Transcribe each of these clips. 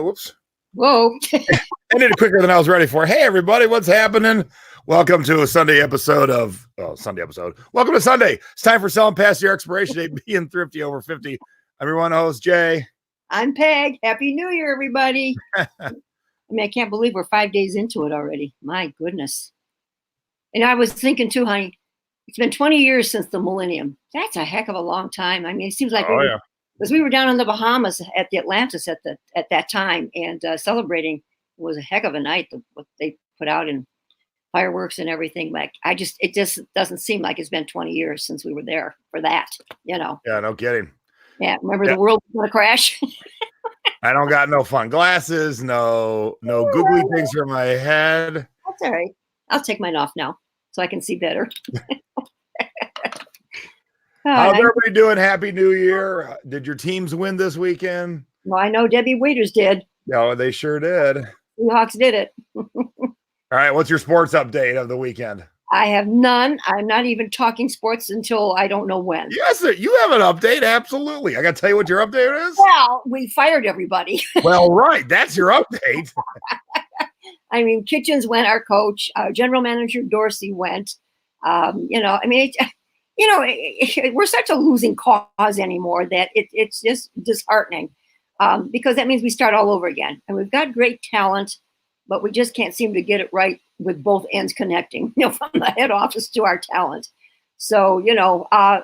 Whoops. Whoa. I did it quicker than I was ready for. Hey, everybody, what's happening? Welcome to a Sunday episode of, Welcome to Sunday. It's time for selling past your expiration date, being thrifty over 50. I'm your one host, Jay. I'm Peg. Happy New Year, everybody. I mean, I can't believe we're 5 days into it already. My goodness. And I was thinking too, honey, it's been 20 years since the millennium. That's a heck of a long time. I mean, it seems like because we were down in the Bahamas at the Atlantis at that time, and celebrating. It was a heck of a night. What they put out in fireworks and everything. Like, it just doesn't seem like it's been 20 years since we were there for that. You know. Yeah, no kidding. Yeah, remember the world was gonna crash. I don't got no fun glasses, no googly things for my head. That's all right. I'll take mine off now so I can see better. How's everybody doing? Happy New Year. Did your teams win this weekend? Well, I know Debbie Waiters did. No, they sure did. Seahawks did it. All right, what's your sports update of the weekend? I have none. I'm not even talking sports until I don't know when. Yes, sir. You have an update. Absolutely. I got to tell you what your update is. Well, we fired everybody. Well, right. That's your update. I mean, Kitchens went, our coach, general manager Dorsey went. We're such a losing cause anymore that it's just disheartening because that means we start all over again. And we've got great talent, but we just can't seem to get it right with both ends connecting, from the head office to our talent. So,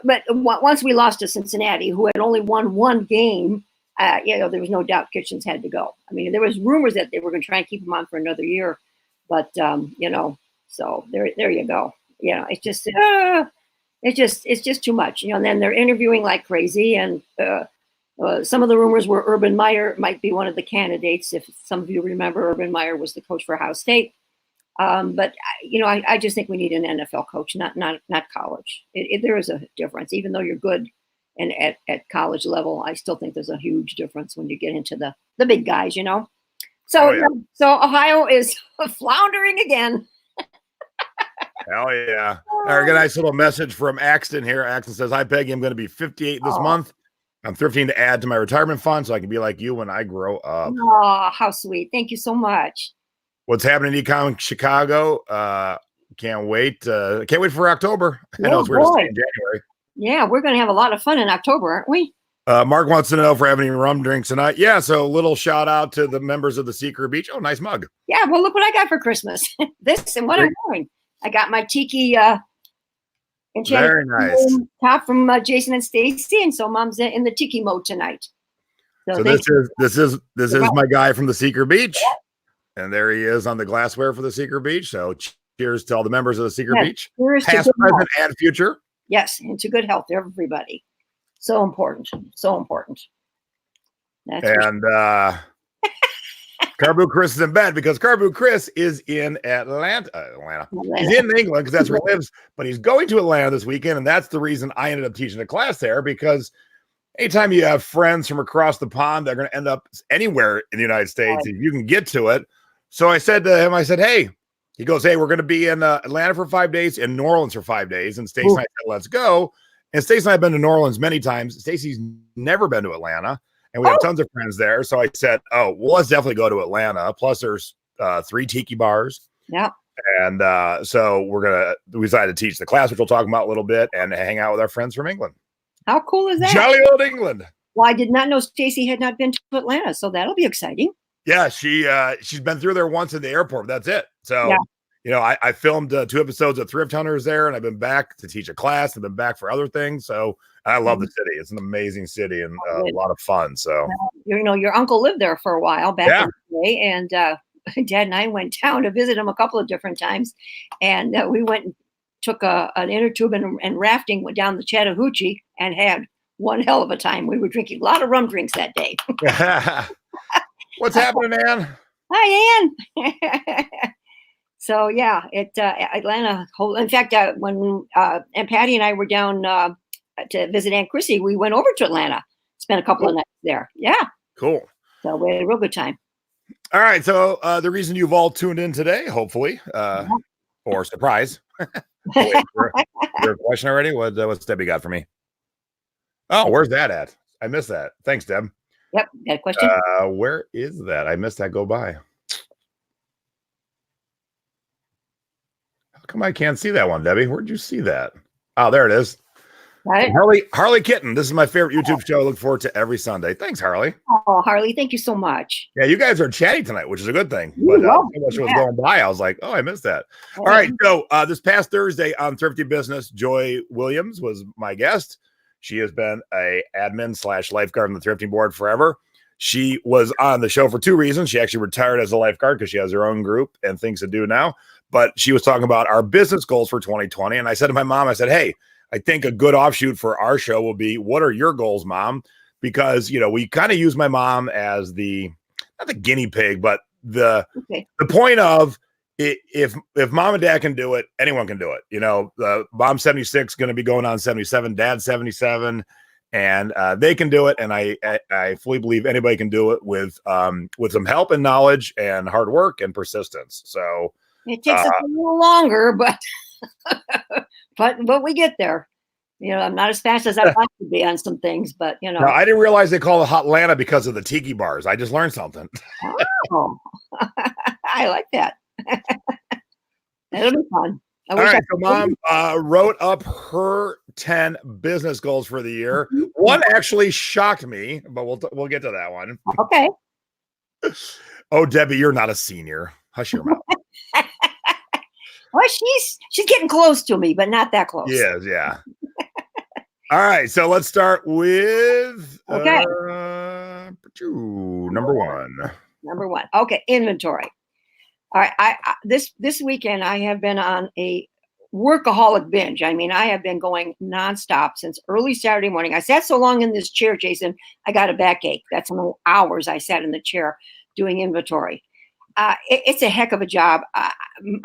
but once we lost to Cincinnati, who had only won one game, there was no doubt Kitchens had to go. I mean, there was rumors that they were going to try and keep him on for another year, but so there you go. It's just too much, and then they're interviewing like crazy. And some of the rumors were Urban Meyer might be one of the candidates. If some of you remember, Urban Meyer was the coach for Ohio State. But I just think we need an NFL coach, not college. There is a difference, even though you're good and at college level. I still think there's a huge difference when you get into the big guys, So so Ohio is floundering again. Hell yeah. All right, got a nice little message from Axton here. Axton says, "Hi, Peggy. I'm going to be 58 this month. I'm thrifting to add to my retirement fund so I can be like you when I grow up." Oh, how sweet. Thank you so much. What's happening in Econ Chicago? Can't wait. Can't wait for October. I know it's weird to say in January. Yeah, we're going to have a lot of fun in October, aren't we? Mark wants to know if we're having any rum drinks tonight. Yeah, so a little shout out to the members of the Secret Beach. Oh, nice mug. Yeah, well, look what I got for Christmas. This and what I'm wearing. I got my Tiki very nice top from Jason and Stacy, and so Mom's in the Tiki mode tonight. So this is my guy from the Secret Beach. Yeah. And there he is on the glassware for the Secret Beach. So cheers to all the members of the Secret Beach. Past, present, and future. Yes, and to good health, everybody. So important. So important. Carbu Chris is in bed because Carbu Chris is in Atlanta. He's in England because that's where he lives, but he's going to Atlanta this weekend. And that's the reason I ended up teaching a class there, because anytime you have friends from across the pond, they're going to end up anywhere in the United States. If you can get to it. So I said to him, hey, he goes, hey, we're going to be in Atlanta for 5 days and New Orleans for 5 days. And Stacey and I said, let's go. And Stacey and I have been to New Orleans many times. Stacey's never been to Atlanta. And we have tons of friends there. So I said, well, let's definitely go to Atlanta. Plus there's 3 tiki bars. Yeah. And so we decided to teach the class, which we'll talk about a little bit, and hang out with our friends from England. How cool is that? Jolly old England. Well, I did not know Stacey had not been to Atlanta, so that'll be exciting. Yeah, she's been through there once in the airport. That's it. So, I filmed 2 episodes of Thrift Hunters there, and I've been back to teach a class. I've been back for other things. So I love the city. It's an amazing city and a lot of fun. So, your uncle lived there for a while back in the day, and Dad and I went down to visit him a couple of different times, and we went and took an inner tube and rafting, went down the Chattahoochee, and had one hell of a time. We were drinking a lot of rum drinks that day. What's happening, Ann? Hi, Ann. So Atlanta. In fact, when Aunt Patty and I were down to visit Aunt Chrissy, we went over to Atlanta, spent a couple of nights there. Yeah, cool. So we had a real good time. All right. So the reason you've all tuned in today, hopefully, or surprise. Wait, your question already? What's Debbie got for me? Oh, where's that at? I missed that. Thanks, Deb. Yep. Got a question? Where is that? I missed that go by. How come I can't see that one, Debbie? Where'd you see that? Oh, there it is. Got it? Harley Kitten. This is my favorite YouTube show. I look forward to every Sunday. Thanks, Harley. Oh, Harley, thank you so much. Yeah, you guys are chatty tonight, which is a good thing. You But love so much it, was yeah. going by. I was like, oh, I missed that. All right. So this past Thursday on Thrifty Business, Joy Williams was my guest. She has been a admin / lifeguard on the thrifting board forever. She was on the show for two reasons. She actually retired as a lifeguard because she has her own group and things to do now. But she was talking about our business goals for 2020. And I said to my mom, I said, hey, I think a good offshoot for our show will be, what are your goals, Mom? Because, you know, we kind of use my mom as not the guinea pig, but the point of if Mom and Dad can do it, anyone can do it. You know, Mom's 76, going to be going on 77, Dad's 77, and they can do it. And I fully believe anybody can do it with some help and knowledge and hard work and persistence. So it takes us a little longer, but but we get there. You know, I'm not as fast as I'd like to be on some things, but you know. No, I didn't realize they call it Hot Atlanta because of the Tiki bars. I just learned something. Oh, I like that. That'll be fun. All right, so Mom wrote up her 10 business goals for the year. One actually shocked me, but we'll get to that one. Okay. Oh, Debbie, you're not a senior. Hush your mouth. Well, she's getting close to me, but not that close. Yes, yeah. All right, so let's start with number one. Number one. Okay, inventory. All right, this weekend I have been on a workaholic binge. I mean, I have been going nonstop since early Saturday morning. I sat so long in this chair, Jason, I got a backache. That's how many hours I sat in the chair doing inventory. It's a heck of a job.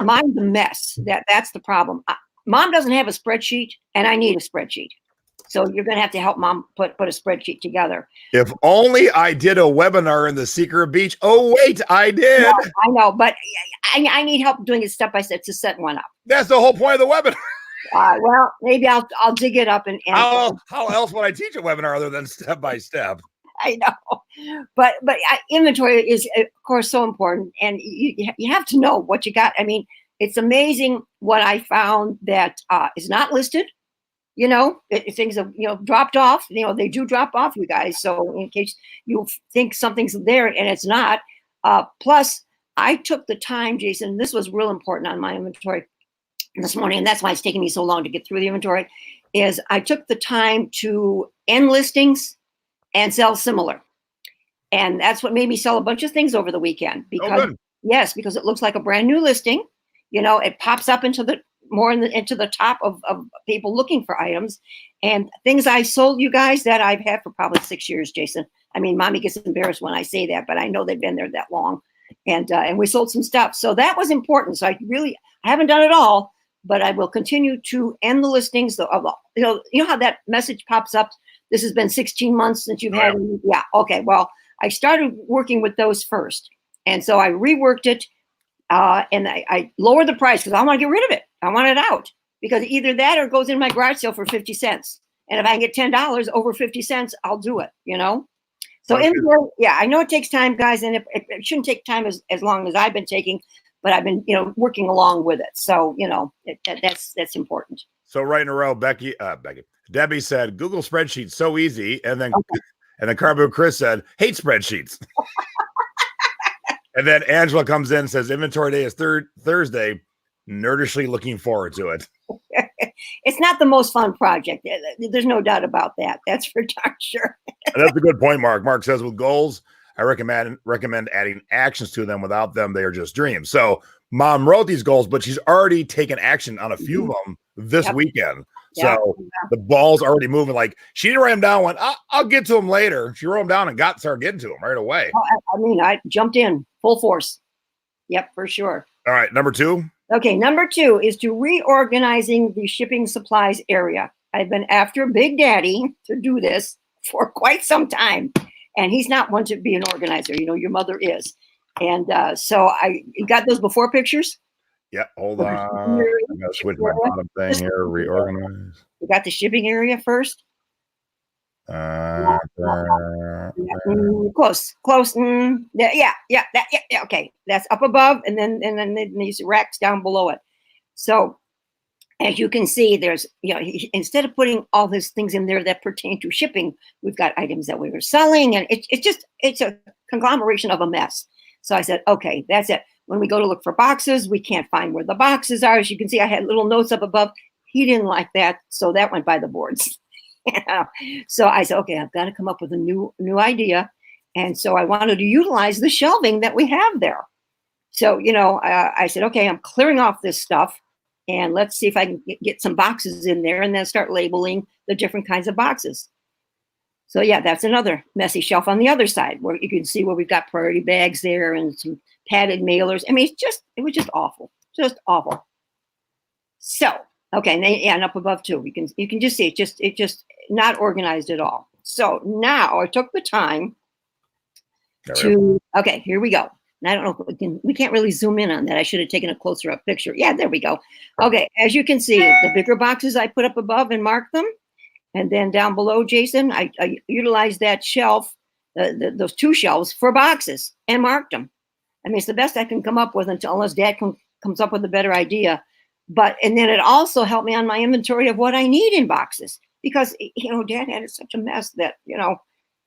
Mine's a mess. That's the problem. Mom doesn't have a spreadsheet, and I need a spreadsheet. So you're going to have to help Mom put a spreadsheet together. If only I did a webinar in the Secret Beach. Oh, wait, I did. No, I know, but I need help doing it step by step to set one up. That's the whole point of the webinar. Well, maybe I'll dig it up and how else would I teach a webinar other than step by step? I know, but inventory is of course so important, and you have to know what you got. I mean, it's amazing what I found that is not listed. You know, things have dropped off. You know, they do drop off, you guys. So in case you think something's there and it's not. Plus, I took the time, Jason. This was real important on my inventory this morning, and that's why it's taking me so long to get through the inventory. Is I took the time to end listings and sell similar. And that's what made me sell a bunch of things over the weekend because because it looks like a brand new listing. You know, it pops up into the top of people looking for items and things I sold, you guys, that I've had for probably 6 years, Jason. I mean, Mommy gets embarrassed when I say that, but I know they've been there that long. And we sold some stuff. So that was important. So I haven't done it all, but I will continue to end the listings. You know how that message pops up? This has been 16 months since you've had it. Yeah. Okay. Well, I started working with those first. And so I reworked it and I lowered the price because I want to get rid of it. I want it out because either that or it goes in my garage sale for 50 cents. And if I can get $10 over 50 cents, I'll do it, you know? So I know it takes time, guys, and it shouldn't take time as long as I've been taking, but I've been, working along with it. So, that's important. So right in a row, Debbie said, Google spreadsheets, so easy. And then Carbo Chris said, hate spreadsheets. And then Angela comes in and says, inventory day is Thursday. Nerdishly looking forward to it. It's not the most fun project. There's no doubt about that. That's for darn sure. That's a good point, Mark. Mark says with goals, I recommend adding actions to them. Without them, they are just dreams. So Mom wrote these goals, but she's already taken action on a few of them this weekend. So the ball's already moving. Like she didn't write them down. Went, I'll get to them later. She wrote them down and started getting to them right away. I jumped in full force. Yep, for sure. All right, number 2. Okay, number 2 is to reorganizing the shipping supplies area. I've been after Big Daddy to do this for quite some time, and he's not one to be an organizer. Your mother is. And so you got those before pictures? Yeah, hold on. I'm going to switch my bottom thing here, reorganize. You got the shipping area first? Close. Yeah. Okay, that's up above, and then these racks down below it. So as you can see, there's, instead of putting all these things in there that pertain to shipping, we've got items that we were selling, and it's a conglomeration of a mess. So I said, okay, that's it. When we go to look for boxes, we can't find where the boxes are. As you can see, I had little notes up above. He didn't like that, so that went by the boards. So I said, okay, I've got to come up with a new idea. And so I wanted to utilize the shelving that we have there. So, I said, okay, I'm clearing off this stuff, and let's see if I can get some boxes in there and then start labeling the different kinds of boxes. So yeah, that's another messy shelf on the other side where you can see where we've got priority bags there and some padded mailers. I mean, it was just awful, just awful. So, okay, and up above too, you can just see it just not organized at all. So now I took the time okay, here we go. And I don't know if we can't really zoom in on that. I should have taken a closer up picture. Yeah, there we go. Okay, as you can see, the bigger boxes I put up above and marked them. And then down below, Jason, I utilized that shelf, those two shelves for boxes and marked them. I mean, it's the best I can come up with unless Dad comes up with a better idea. And then it also helped me on my inventory of what I need in boxes, because, Dad had such a mess that,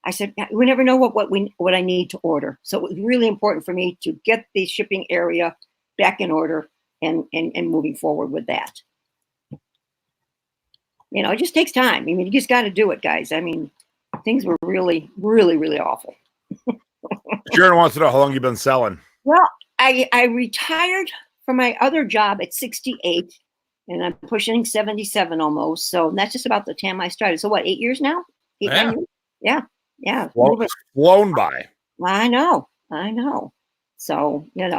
I said, we never know what I need to order. So it was really important for me to get the shipping area back in order and moving forward with that. It just takes time. I mean, you just got to do it, guys. I mean, things were really, really, really awful. Sharon wants to know how long you've been selling. Well, I retired from my other job at 68, and I'm pushing 77 almost. So that's just about the time I started. So what, 8 years now? 9 years? Yeah. Flown by. I know. So, I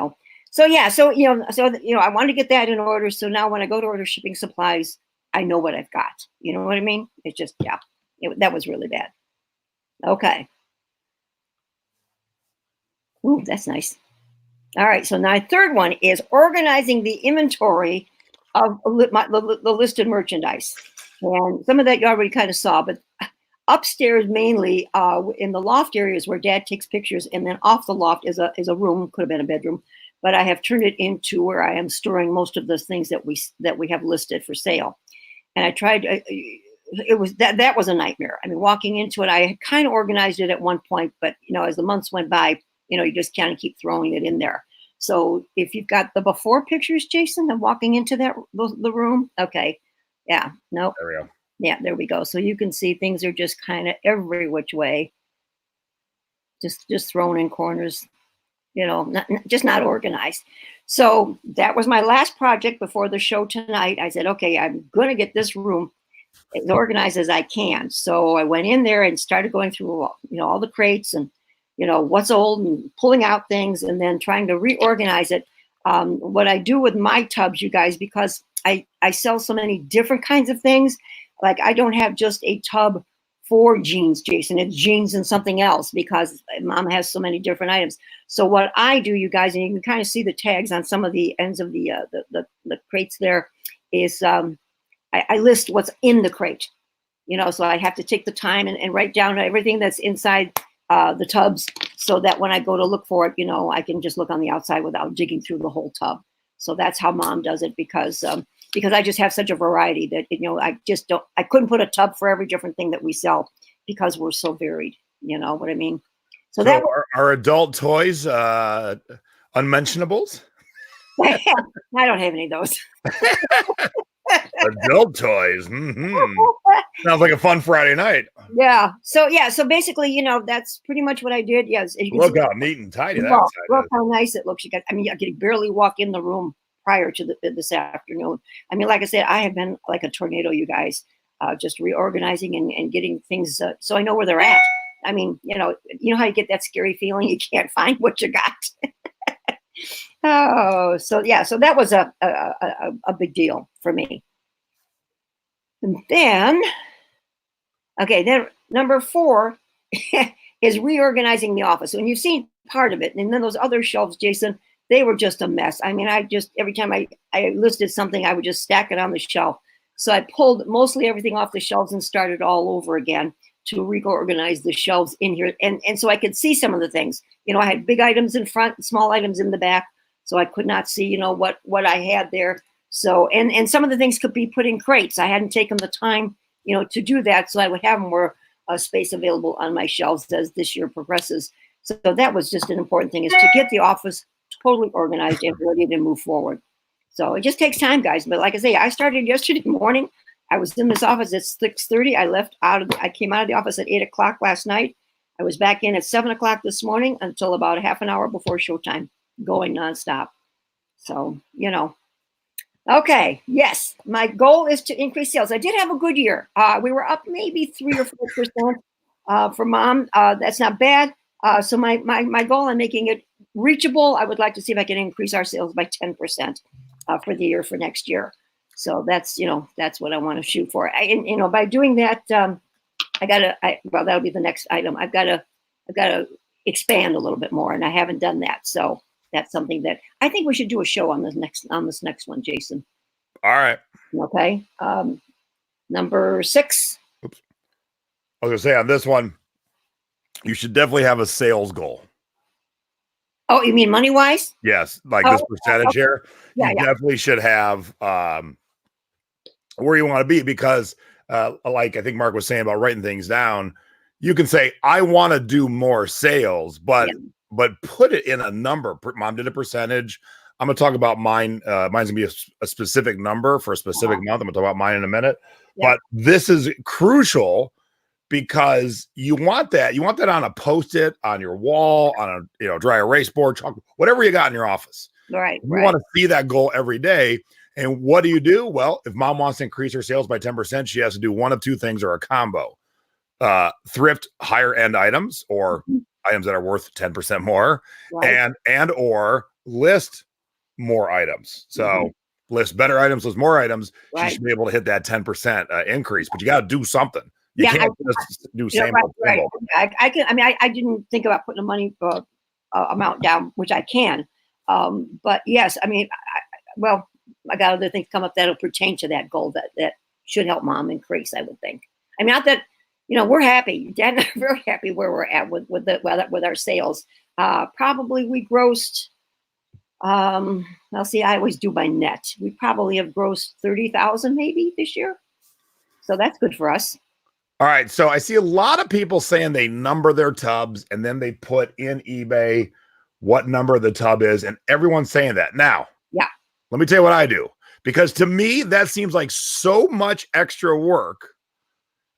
wanted to get that in order. So now when I go to order shipping supplies, I know what I've got. You know what I mean? It's just, that was really bad. Okay. Ooh, that's nice. All right. So now my third one is organizing the inventory of the listed merchandise. And some of that you already kind of saw, but upstairs mainly in the loft areas where Dad takes pictures, and then off the loft is a room, could have been a bedroom, but I have turned it into where I am storing most of those things that we have listed for sale. And I tried, that was a nightmare. I mean, walking into it, I had kind of organized it at one point, but as the months went by, you just kind of keep throwing it in there. So if you've got the before pictures, Jason, of walking into the room, okay, yeah, nope. There we go. Yeah, there we go. So you can see things are just kind of every which way, just thrown in corners, just not organized. So that was my last project before the show tonight. I said, okay, I'm going to get this room as organized as I can. So I went in there and started going through, all the crates and, what's old, and pulling out things and then trying to reorganize it. What I do with my tubs, you guys, because I sell so many different kinds of things. Like I don't have just a tub for jeans, Jason. It's jeans and something else because Mom has so many different items. So what I do, you guys, and you can kind of see the tags on some of the ends of the crates there, is I list what's in the crate. So I have to take the time and write down everything that's inside the tubs, so that when I go to look for it, I can just look on the outside without digging through the whole tub. So that's how Mom does it, because I just have such a variety that, I couldn't put a tub for every different thing that we sell because we're so varied. You know what I mean? So that are adult toys unmentionables? I don't have any of those. Adult toys. Mm-hmm. Sounds like a fun Friday night. Yeah. So basically, that's pretty much what I did. Yes. Look how neat and tidy that look is. how nice it looks. You guys. I mean, I could barely walk in the room prior to this afternoon. I mean, like I said, I have been like a tornado, you guys, just reorganizing and getting things so I know where they're at. I mean, you know how you get that scary feeling you can't find what you got. Oh, so that was a big deal for me. And then, then number 4 is reorganizing the office. And you've seen part of it. And then those other shelves, Jason, they were just a mess. I mean, every time I listed something, I would just stack it on the shelf. So I pulled mostly everything off the shelves and started all over again. to reorganize the shelves in here. And so I could see some of the things. I had big items in front, small items in the back. So I could not see, what I had there. So, and some of the things could be put in crates. I hadn't taken the time, to do that. So I would have more space available on my shelves as this year progresses. So that was just an important thing, is to get the office totally organized and ready to move forward. So it just takes time, guys. But like I say, I started yesterday morning. I was in this office at 6:30. I came out of the office at 8 o'clock last night. I was back in at 7 o'clock this morning until about a half an hour before showtime, going nonstop. So, Okay. Yes. My goal is to increase sales. I did have a good year. We were up maybe 3 or 4% for Mom. That's not bad. So my goal, I'm making it reachable. I would like to see if I can increase our sales by 10% for the year for next year. So that's what I want to shoot for. By doing that, that'll be the next item. I've got to expand a little bit more, and I haven't done that. So that's something that I think we should do a show on this next one, Jason. All right. Okay. Number 6. Oops. I was gonna say on this one, you should definitely have a sales goal. Oh, you mean money wise? Yes, like this percentage here. Yeah, you definitely should have where you want to be, because like I think Mark was saying about writing things down, you can say, I want to do more sales, but put it in a number. Mom did a percentage. I'm going to talk about mine. Mine's going to be a specific number for a specific month. I'm going to talk about mine in a minute. Yeah. But this is crucial, because you want that. You want that on a Post-it, on your wall, on a dry erase board, chalk, whatever you got in your office. Right. You want to see that goal every day. And what do? Well, if Mom wants to increase her sales by 10%, she has to do one of two things, or a combo. Thrift higher end items, or items that are worth 10% more, right, and or list more items. So list better items, list more items. Right. She should be able to hit that 10% increase, but you got to do something. You can't just do same. Right. I can. I didn't think about putting a money amount down, which I can. But yes, I got other things come up that'll pertain to that goal that should help Mom increase, I would think. Not that, we're happy. Dad and I are very happy where we're at with our sales. Probably we grossed, I always do by net. We probably have grossed 30,000 maybe this year. So that's good for us. All right. So I see a lot of people saying they number their tubs and then they put in eBay what number the tub is. And everyone's saying that. Now, let me tell you what I do, because to me, that seems like so much extra work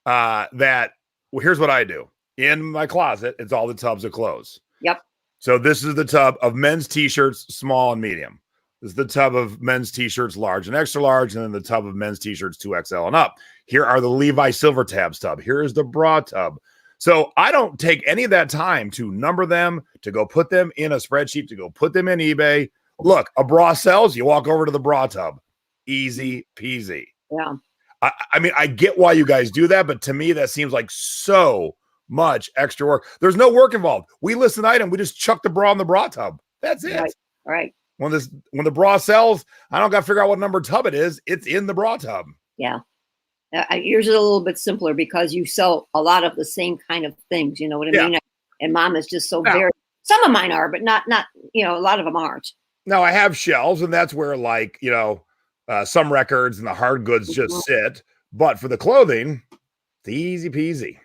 here's what I do. In my closet, it's all the tubs of clothes. Yep. So this is the tub of men's t-shirts, small and medium. This is the tub of men's t-shirts, large and extra large, and then the tub of men's t-shirts, 2XL and up. Here are the Levi Silver Tabs tub. Here is the bra tub. So I don't take any of that time to number them, to go put them in a spreadsheet, to go put them in eBay. Look, a bra sells, you walk over to the bra tub. Easy peasy. Yeah. I get why you guys do that, but to me, that seems like so much extra work. There's no work involved. We list an item, we just chuck the bra in the bra tub. That's it. Right. When the bra sells, I don't got to figure out what number tub it is. It's in the bra tub. Yeah. Yours is a little bit simpler because you sell a lot of the same kind of things. You know what I mean? And Mom is just so very. Some of mine are, but not. A lot of them aren't. No, I have shelves, and that's where some records and the hard goods just sit. But for the clothing, it's easy peasy.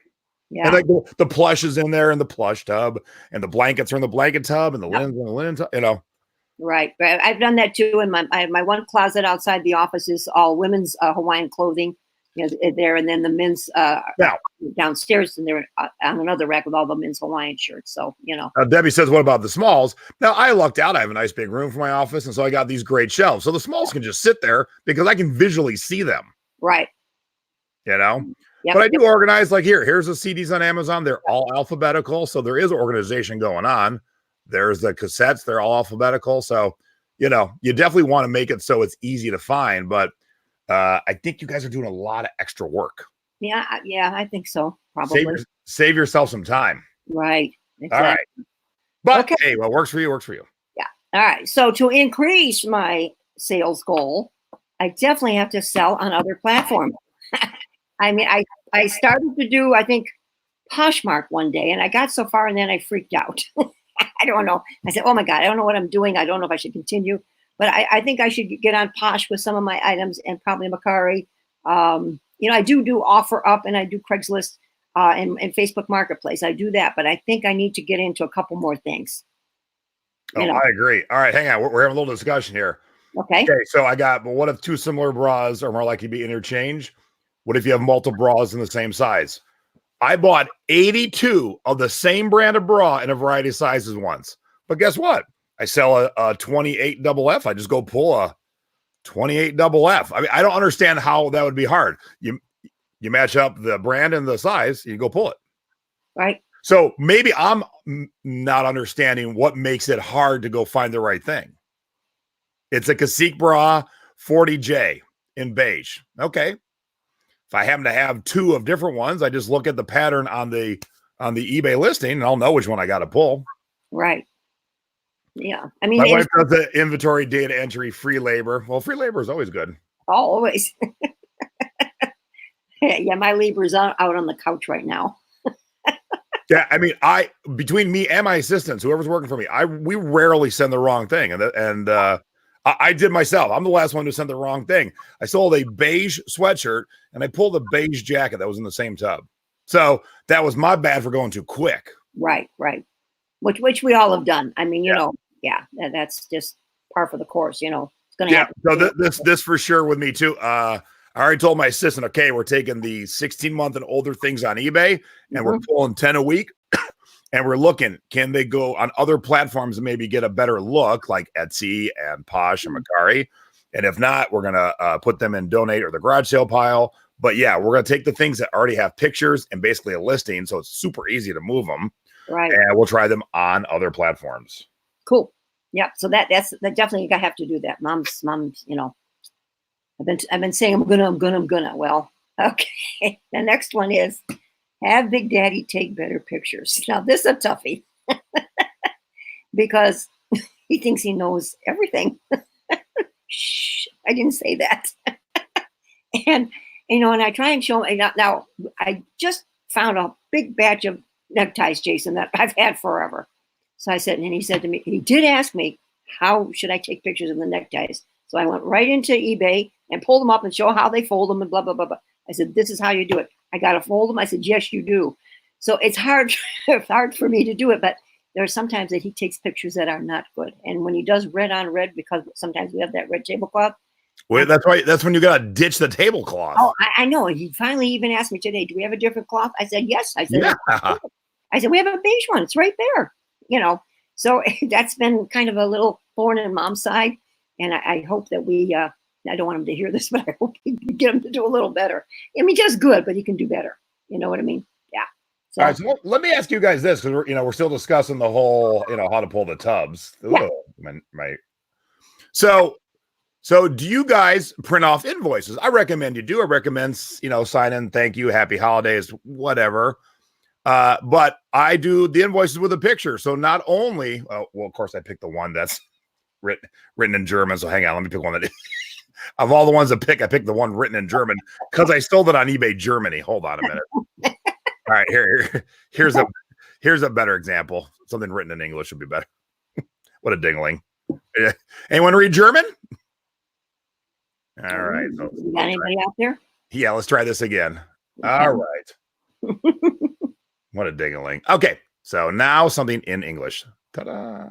Yeah. And like the plush is in there in the plush tub, and the blankets are in the blanket tub, and the linens in the linen tub. Right. I've done that too. And my one closet outside the office is all women's Hawaiian clothing. There, and then the men's downstairs, and they're on another rack with all the men's Hawaiian shirts. So Debbie says, "What about the smalls?" Now I lucked out. I have a nice big room for my office, and so I got these great shelves. So the smalls can just sit there because I can visually see them. Right. Yep. But I do organize. Like here's the CDs on Amazon. They're all alphabetical, so there is organization going on. There's the cassettes. They're all alphabetical. So you definitely want to make it so it's easy to find, but. I think you guys are doing a lot of extra work. Yeah, I think so. Probably save yourself some time. Right. Exactly. All right. But hey, what works for you works for you. Yeah. All right. So to increase my sales goal, I definitely have to sell on other platforms. I started to do, I think, Poshmark one day, and I got so far, and then I freaked out. I don't know. I said, "Oh my God, I don't know what I'm doing. I don't know if I should continue." But I think I should get on Posh with some of my items, and probably Macari. I do offer up, and I do Craigslist and Facebook Marketplace. I do that, but I think I need to get into a couple more things. I agree. All right, hang on. We're having a little discussion here. Okay. So but what if two similar bras are more likely to be interchange? What if you have multiple bras in the same size? I bought 82 of the same brand of bra in a variety of sizes once. But guess what? I sell a 28 double F. I just go pull a 28 double F. I mean, I don't understand how that would be hard. You match up the brand and the size, you go pull it. Right. So maybe I'm not understanding what makes it hard to go find the right thing. It's a Cacique bra 40J in beige. Okay. If I happen to have two of different ones, I just look at the pattern on the eBay listing and I'll know which one I got to pull. Right. Yeah. I mean, my wife does the inventory data entry, free labor. Well, free labor is always good. Always. Yeah. My labor's out on the couch right now. Yeah. I mean, between me and my assistants, whoever's working for me, we rarely send the wrong thing. And I did myself. I'm the last one to send the wrong thing. I sold a beige sweatshirt and I pulled a beige jacket that was in the same tub. So that was my bad for going too quick. Right. Which we all have done. I mean, that's just par for the course. It's going to happen. So this for sure with me too. I already told my assistant, okay, we're taking the 16-month and older things on eBay and we're pulling 10 a week. And we're looking, can they go on other platforms and maybe get a better look like Etsy and Posh and Macari? And if not, we're going to put them in donate or the garage sale pile. But yeah, we're going to take the things that already have pictures and basically a listing. So it's super easy to move them. Right. And we'll try them on other platforms. Cool. Yeah. So that's definitely, you have to do that. Mom's, I've been saying I'm gonna. Well, okay. The next one is, have Big Daddy take better pictures. Now, this is a toughie because he thinks he knows everything. Shh, I didn't say that. And I try and show him. Now, I just found a big batch of neckties, Jason, that I've had forever. So I said, and he said to me, he did ask me, how should I take pictures of the neckties? So I went right into eBay and pulled them up and show how they fold them and blah, blah, blah, blah. I said, this is how you do it. I got to fold them. I said, yes, you do. So it's hard for me to do it, but there are sometimes that he takes pictures that are not good. And when he does red on red, because sometimes we have that red tablecloth. Well, that's when you got to ditch the tablecloth. Oh, I know. He finally even asked me today, do we have a different cloth? I said, yes. I said, yeah. I said, we have a beige one. It's right there. So that's been kind of a little thorn in Mom's side. And I hope that I don't want him to hear this, but I hope we can get him to do a little better. I mean, just good, but he can do better. You know what I mean? Yeah. So, all right. So let me ask you guys this, because we're still discussing the whole, how to pull the tubs. Yeah. Right. So do you guys print off invoices? I recommend you do. I recommend, sign in, thank you, happy holidays, whatever. But I do the invoices with a picture. So not only, of course, I picked the one that's written in German. So hang on, let me pick one that of all the ones I picked the one written in German because I stole it on eBay Germany. Hold on a minute. All right, here's a better example. Something written in English would be better. What a dingling. Anyone read German? All right. So you got anybody out there? Yeah, let's try this again. Okay. All right. What a dingling. Okay, so now something in English. Ta-da.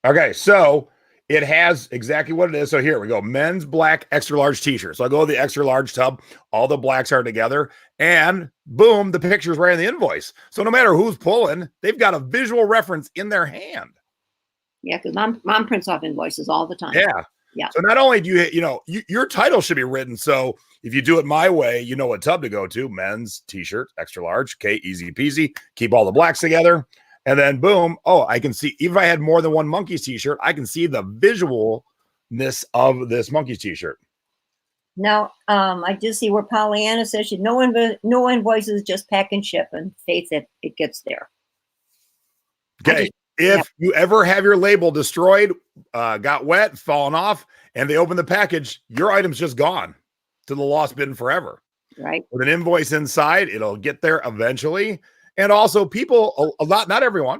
Okay, so it has exactly what it is. So here we go. Men's black extra large t-shirt. So I go to the extra large tub. All the blacks are together. And boom, the picture's right in the invoice. So no matter who's pulling, they've got a visual reference in their hand. Yeah, because mom prints off invoices all the time. Yeah. So not only do your title should be written. So if you do it my way, you know what tub to go to. Men's t-shirt, extra large. Okay, easy peasy. Keep all the blacks together. And then boom, I can see, even if I had more than one Monkeys t-shirt, I can see the visualness of this Monkeys t-shirt. Now, I just see where Pollyanna says no invoices, just pack and ship, and faith that it gets there. Okay. If you ever have your label destroyed, got wet, fallen off, and they open the package, your item's just gone to the lost bin forever. Right. With an invoice inside, it'll get there eventually. And also people, not everyone,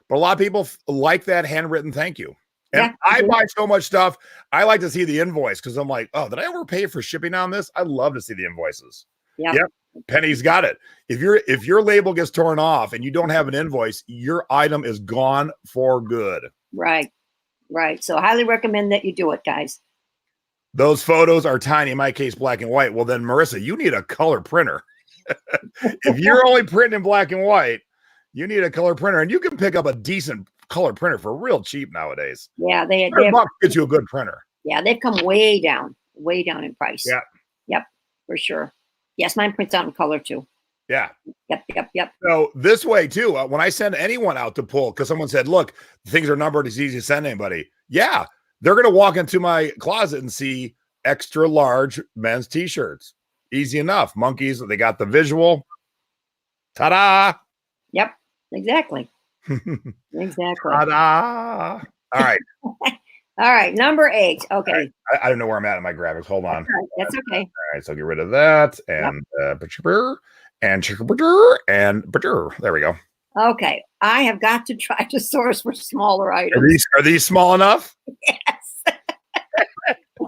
but a lot of people like that handwritten thank you. And Yeah, I buy so much stuff. I like to see the invoice because I'm like, oh, did I overpay for shipping on this? I love to see the invoices. yeah, Yep. Penny's got it. If your label gets torn off and you don't have an invoice, your item is gone for good. right. So highly recommend that you do it, guys. Those photos are tiny, in my case, black and white. Well, then, Marissa, you need a color printer. If you're only printing in black and white, you need a color printer. And you can pick up a decent color printer for real cheap nowadays. Yeah, they have, get you a good printer. Yeah, they've come way down in price. Yeah. Yep, for sure. Yes, mine prints out in color too. Yeah. Yep. So this way too, when I send anyone out to pull, because someone said, look, things are numbered, it's easy to send anybody. Yeah, they're going to walk into my closet and see extra large men's t-shirts. Easy enough. Monkeys, they got the visual. Ta-da. Yep, exactly. Exactly. Ta-da. All right. All right, number 8. Okay. Right. I don't know where I'm at in my graphics. Hold on. That's okay. All right, so get rid of that and there we go. Okay, I have got to try to source for smaller items. Are these small enough? Yes.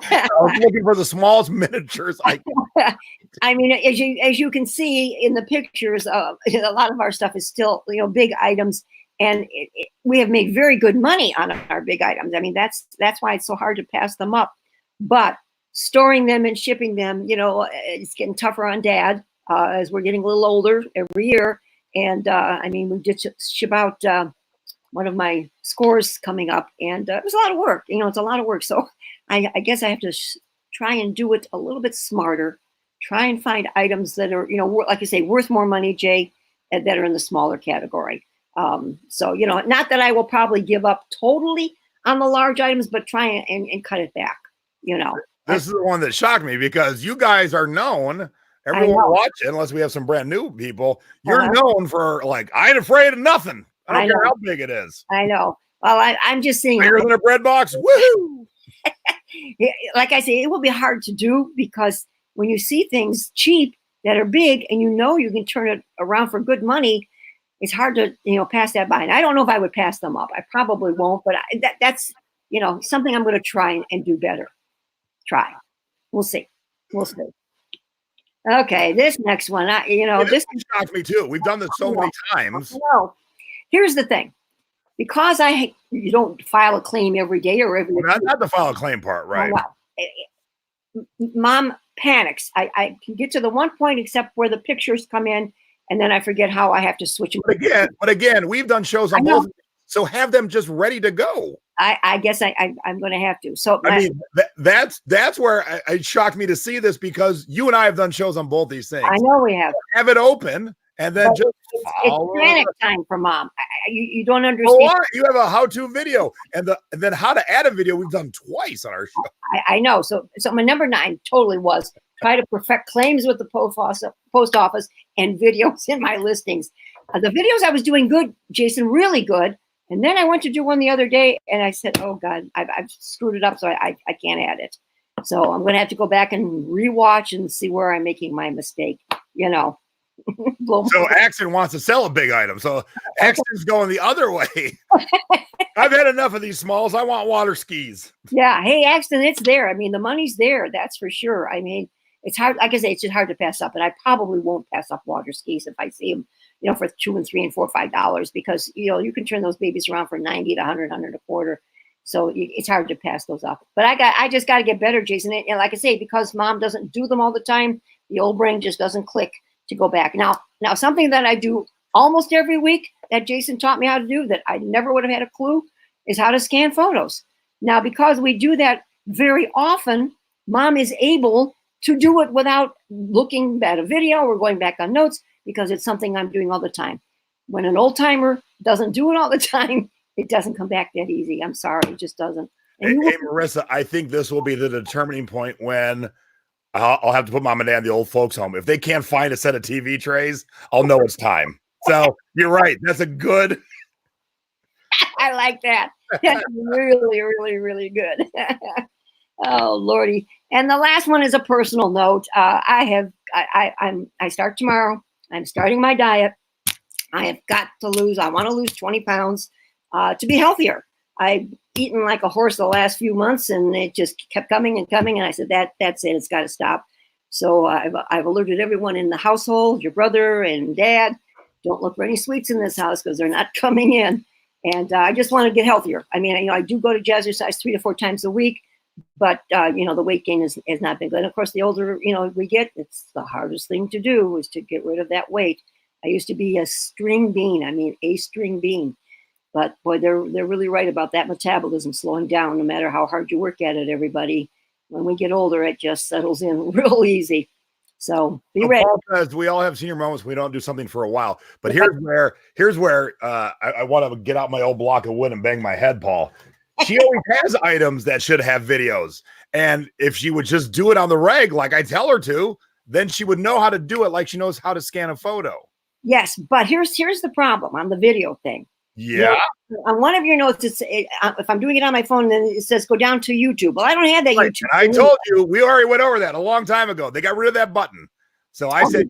I was looking for the smallest miniatures. I mean, as you can see in the pictures, a lot of our stuff is still big items, and we have made very good money on our big items. I mean, that's why it's so hard to pass them up. But storing them and shipping them, it's getting tougher on Dad as we're getting a little older every year. And I mean, we did ship out one of my scores coming up, and it was a lot of work. It's a lot of work. So I guess I have to try and do it a little bit smarter. Try and find items that are, like you say, worth more money, Jay, that are in the smaller category. So, not that I will probably give up totally on the large items, but try and cut it back, This is the one that shocked me because you guys are known. Everyone watching, unless we have some brand new people, you're known for I ain't afraid of nothing. I don't care how big it is. I know. Well, I'm just saying. Bigger than a bread box. Woohoo! Like I say, it will be hard to do because when you see things cheap that are big and you can turn it around for good money, it's hard to pass that by. And I don't know if I would pass them up. I probably won't, but that's something I'm going to try and do better. Try. We'll see. Okay, this next one, this shocks me too. We've done this so many times. No, here's the thing. Because you don't file a claim every day or every week. Not the file a claim part, right? Mom panics. I can get to the one point except where the pictures come in, and then I forget how I have to switch them. But again, we've done shows on both, so have them just ready to go. I guess I'm going to have to. So I mean, that's where it shocked me to see this because you and I have done shows on both these things. I know we have. Have it open and then it's panic time for Mom. You don't understand. You have a how-to video and then how to add a video we've done twice on our show. I know. So my number 9 totally was try to perfect claims with the post office and videos in my listings. The videos I was doing good, Jason, really good. And then I went to do one the other day and I said, oh God, I've screwed it up. So I can't add it. So I'm going to have to go back and rewatch and see where I'm making my mistake, So Axton wants to sell a big item. So Axton's going the other way. I've had enough of these smalls. I want water skis. Yeah. Hey, Axton, it's there. I mean, the money's there. That's for sure. I mean, it's hard. Like I say, it's just hard to pass up. And I probably won't pass up water skis if I see them, for $2 and $3 and $4, $5, because, you can turn those babies around for 90 to 100, 100 a quarter. So it's hard to pass those up. But I just got to get better, Jason. And like I say, because Mom doesn't do them all the time, the old brain just doesn't click to go back. Now something that I do almost every week that Jason taught me how to do that I never would have had a clue is how to scan photos. Now, because we do that very often, Mom is able to do it without looking at a video or going back on notes because it's something I'm doing all the time. When an old timer doesn't do it all the time, it doesn't come back that easy. I'm sorry, it just doesn't. Hey, Marissa, I think this will be the determining point when I'll have to put Mom and Dad in the old folks home. If they can't find a set of TV trays, I'll know it's time. So you're right. That's a good. I like that. That's really, really, really good. Oh Lordy. And the last one is a personal note. I start tomorrow. I'm starting my diet. I want to lose 20 pounds to be healthier. I've eaten like a horse the last few months, and it just kept coming and coming. And I said, that's it. It's got to stop. So I've alerted everyone in the household, your brother and dad, don't look for any sweets in this house because they're not coming in. And I just want to get healthier. I mean, I do go to jazzercise 3 to 4 times a week, but the weight gain has not been good. And of course, the older we get, it's the hardest thing to do is to get rid of that weight. I used to be a string bean. But boy, they're really right about that metabolism slowing down. No matter how hard you work at it, everybody, when we get older, it just settles in real easy. So be ready. Paul says we all have senior moments. We don't do something for a while. But here's where I want to get out my old block of wood and bang my head, Paul. She always has items that should have videos. And if she would just do it on the reg, like I tell her to, then she would know how to do it like she knows how to scan a photo. Yes, but here's the problem on the video thing. Yeah. On one of your notes, if I'm doing it on my phone, then it says go down to YouTube. Well, I don't have that right. YouTube. And I told you, we already went over that a long time ago. They got rid of that button. So I said,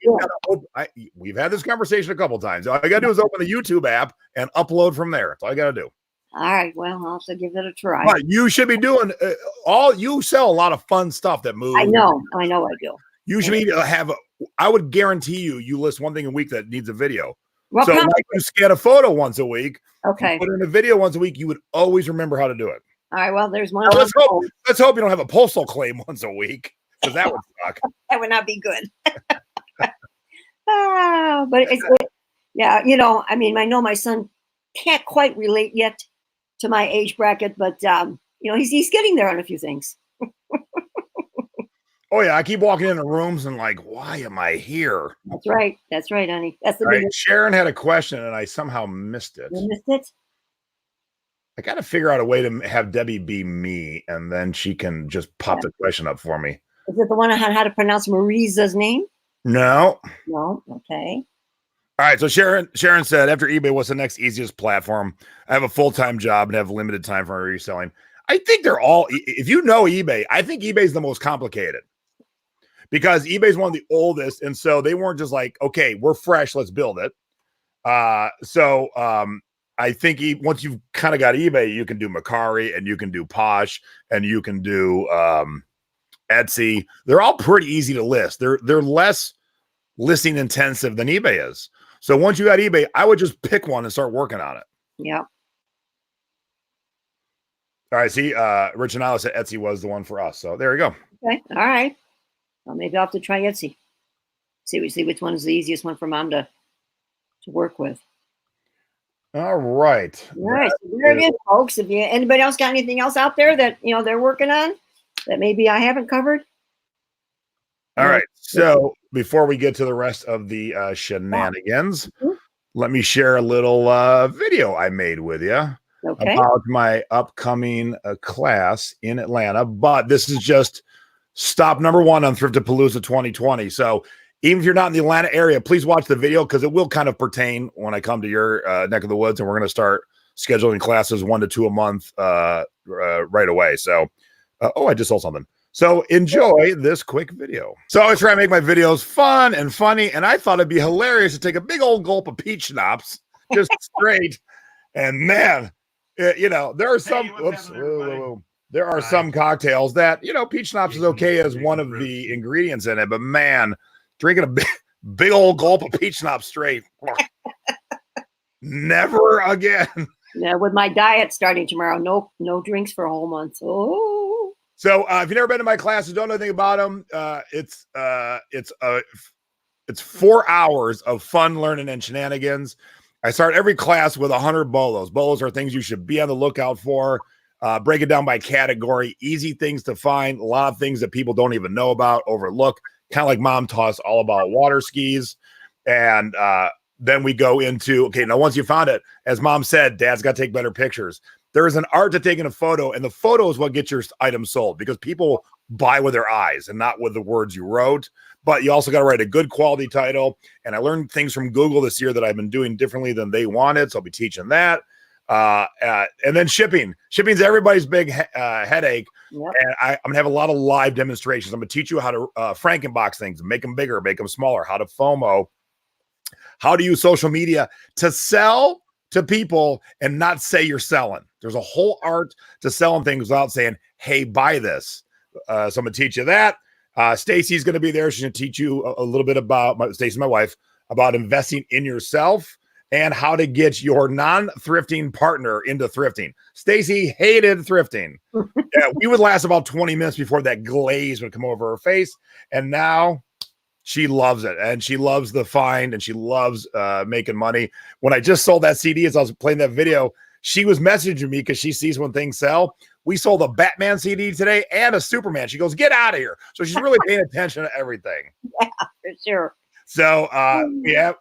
we've had this conversation a couple times. All I got to do is open the YouTube app and upload from there. That's all I got to do. All right. Well, I'll have to give it a try. But you should be doing you sell a lot of fun stuff that moves. I know I do. You should be I would guarantee you list one thing a week that needs a video. Well, so like you scan a photo once a week. Okay. Put in a video once a week. You would always remember how to do it. All right. Well, there's one. Now, let's hope you don't have a postal claim once a week, because that would suck. That would not be good. But yeah, I mean, I know my son can't quite relate yet to my age bracket, but he's getting there on a few things. Oh yeah, I keep walking into rooms and like, why am I here? That's right, honey. That's the right. Sharon had a question and I somehow missed it. You missed it? I got to figure out a way to have Debbie be me, and then she can just pop the question up for me. Is it the one on how to pronounce Marisa's name? No. Okay. All right. So Sharon said, after eBay, what's the next easiest platform? I have a full-time job and have limited time for reselling. I think they're all, if you know eBay, I think eBay is the most complicated, because eBay is one of the oldest. And so they weren't just like, okay, we're fresh, let's build it. I think once you've kind of got eBay, you can do Mercari and you can do Posh and you can do Etsy. They're all pretty easy to list. They're less listing intensive than eBay is. So once you got eBay, I would just pick one and start working on it. Yeah. All right. See, Rich and Alice said Etsy was the one for us. So there you go. Okay. All right. Well, maybe I'll have to try Etsy. See which one is the easiest one for Mom to work with. All right. All right. So there it is, folks. If anybody else got anything else out there that they're working on that maybe I haven't covered. All right. So before we get to the rest of the shenanigans, let me share a little video I made with you about my upcoming class in Atlanta. But this is just stop number 1 on Thriftapalooza 2020. So even if you're not in the Atlanta area, please watch the video, because it will kind of pertain when I come to your neck of the woods, and we're going to start scheduling classes 1 to 2 a month right away. So, I just saw something. So enjoy this quick video. So I always try to make my videos fun and funny, and I thought it'd be hilarious to take a big old gulp of peach schnapps, just straight. And man, there are some. There are some cocktails that peach schnapps is okay as one of the ingredients in it, but man, drinking a big old gulp of peach schnapps straight, never again. Yeah, with my diet starting tomorrow, no drinks for a whole month. Oh. So if you've never been to my classes, don't know anything about them, it's 4 hours of fun learning and shenanigans. I start every class with 100 bolos. Bolos are things you should be on the lookout for. Break it down by category, easy things to find, a lot of things that people don't even know about, overlook, kind of like Mom taught us all about water skis. And then we go into, okay, now once you found it, as Mom said, Dad's got to take better pictures. There is an art to taking a photo, and the photo is what gets your item sold, because people buy with their eyes and not with the words you wrote. But you also got to write a good quality title. And I learned things from Google this year that I've been doing differently than they wanted, so I'll be teaching that. And then shipping's everybody's big headache. Yep. And I'm gonna have a lot of live demonstrations. I'm gonna teach you how to Frankenbox things, make them bigger, make them smaller, how to FOMO, how to use social media to sell to people and not say you're selling. There's a whole art to selling things without saying, hey, buy this. So I'm gonna teach you that. Stacy's gonna be there. She's gonna teach you a little bit about Stacy, my wife, about investing in yourself and how to get your non-thrifting partner into thrifting. Stacy hated thrifting. Yeah, we would last about 20 minutes before that glaze would come over her face. And now she loves it. And she loves the find and she loves making money. When I just sold that CD, as I was playing that video, she was messaging me because she sees when things sell. We sold a Batman CD today and a Superman. She goes, get out of here. So she's really paying attention to everything. Yeah, for sure. So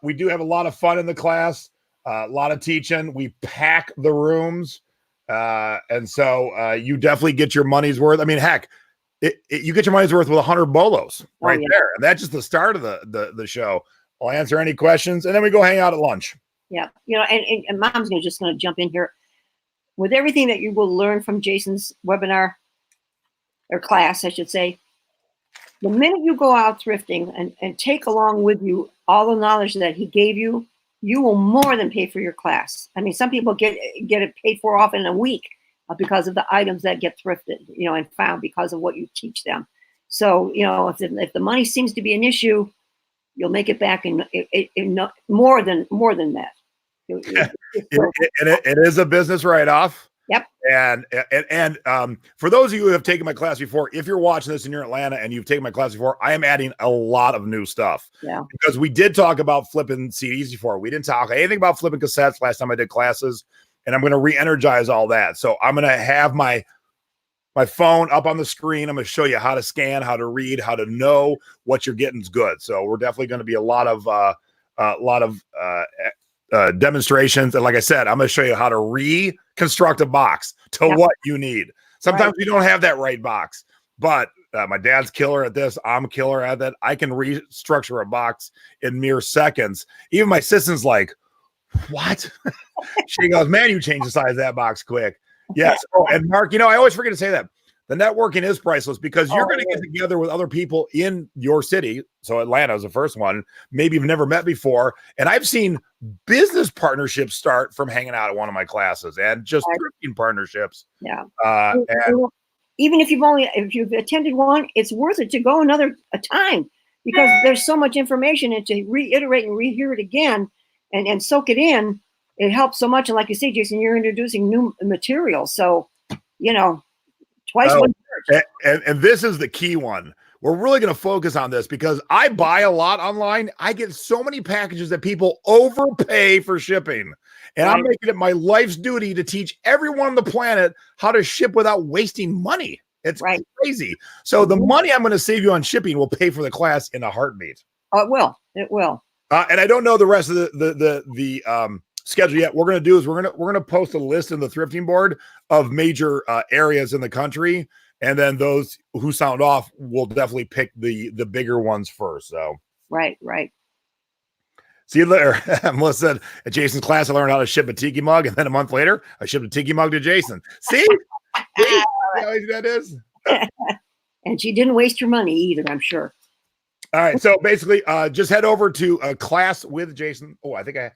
we do have a lot of fun in the class, a lot of teaching. We pack the rooms. And so you definitely get your money's worth. I mean, heck, you get your money's worth with 100 bolos right there. And that's just the start of the show. I'll answer any questions and then we go hang out at lunch. Yeah. And Mom's just going to jump in here with everything that you will learn from Jason's webinar or class, I should say. The minute you go out thrifting and take along with you all the knowledge that he gave you, you will more than pay for your class. I mean, some people get it paid for off in a week because of the items that get thrifted, and found because of what you teach them. So, if the money seems to be an issue, you'll make it back in more than that. It is a business write-off. Yep. And for those of you who have taken my class before, if you're watching this and you're in Atlanta and you've taken my class before, I am adding a lot of new stuff. Yeah. Because we did talk about flipping CDs before. We didn't talk anything about flipping cassettes last time I did classes, and I'm going to re-energize all that. So I'm going to have my phone up on the screen. I'm going to show you how to scan, how to read, how to know what you're getting is good. So we're definitely going to be a lot of demonstrations. And like I said, I'm going to show you how to reconstruct a box to what you need. Sometimes we don't have that right box, but my dad's killer at this. I'm killer at that. I can restructure a box in mere seconds. Even my assistant's like, what? She goes, man, you changed the size of that box quick. Yes. Oh, and Mark, I always forget to say that. The networking is priceless because you're going to get together with other people in your city. So Atlanta is the first one. Maybe you've never met before. And I've seen business partnerships start from hanging out at one of my classes and just thrifting partnerships. Yeah. And even if you've attended one, it's worth it to go another time because there's so much information, and to reiterate and rehear it again and soak it in, it helps so much. And like you say, Jason, you're introducing new material. So, twice one church. And this is the key one. We're really going to focus on this because I buy a lot online. I get so many packages that people overpay for shipping. And I'm making it my life's duty to teach everyone on the planet how to ship without wasting money. It's crazy. So the money I'm going to save you on shipping will pay for the class in a heartbeat. Oh, it will. It will. And I don't know the rest of the schedule yet. What we're going to do is we're going to post a list in the thrifting board of major areas in the country, and then those who sound off will definitely pick the bigger ones first. So right. See you later. Melissa said at Jason's class, I learned how to ship a Tiki mug, and then a month later, I shipped a Tiki mug to Jason. See how easy that is. And she didn't waste your money either, I'm sure. All right, so basically, just head over to a class with Jason. Oh, I think I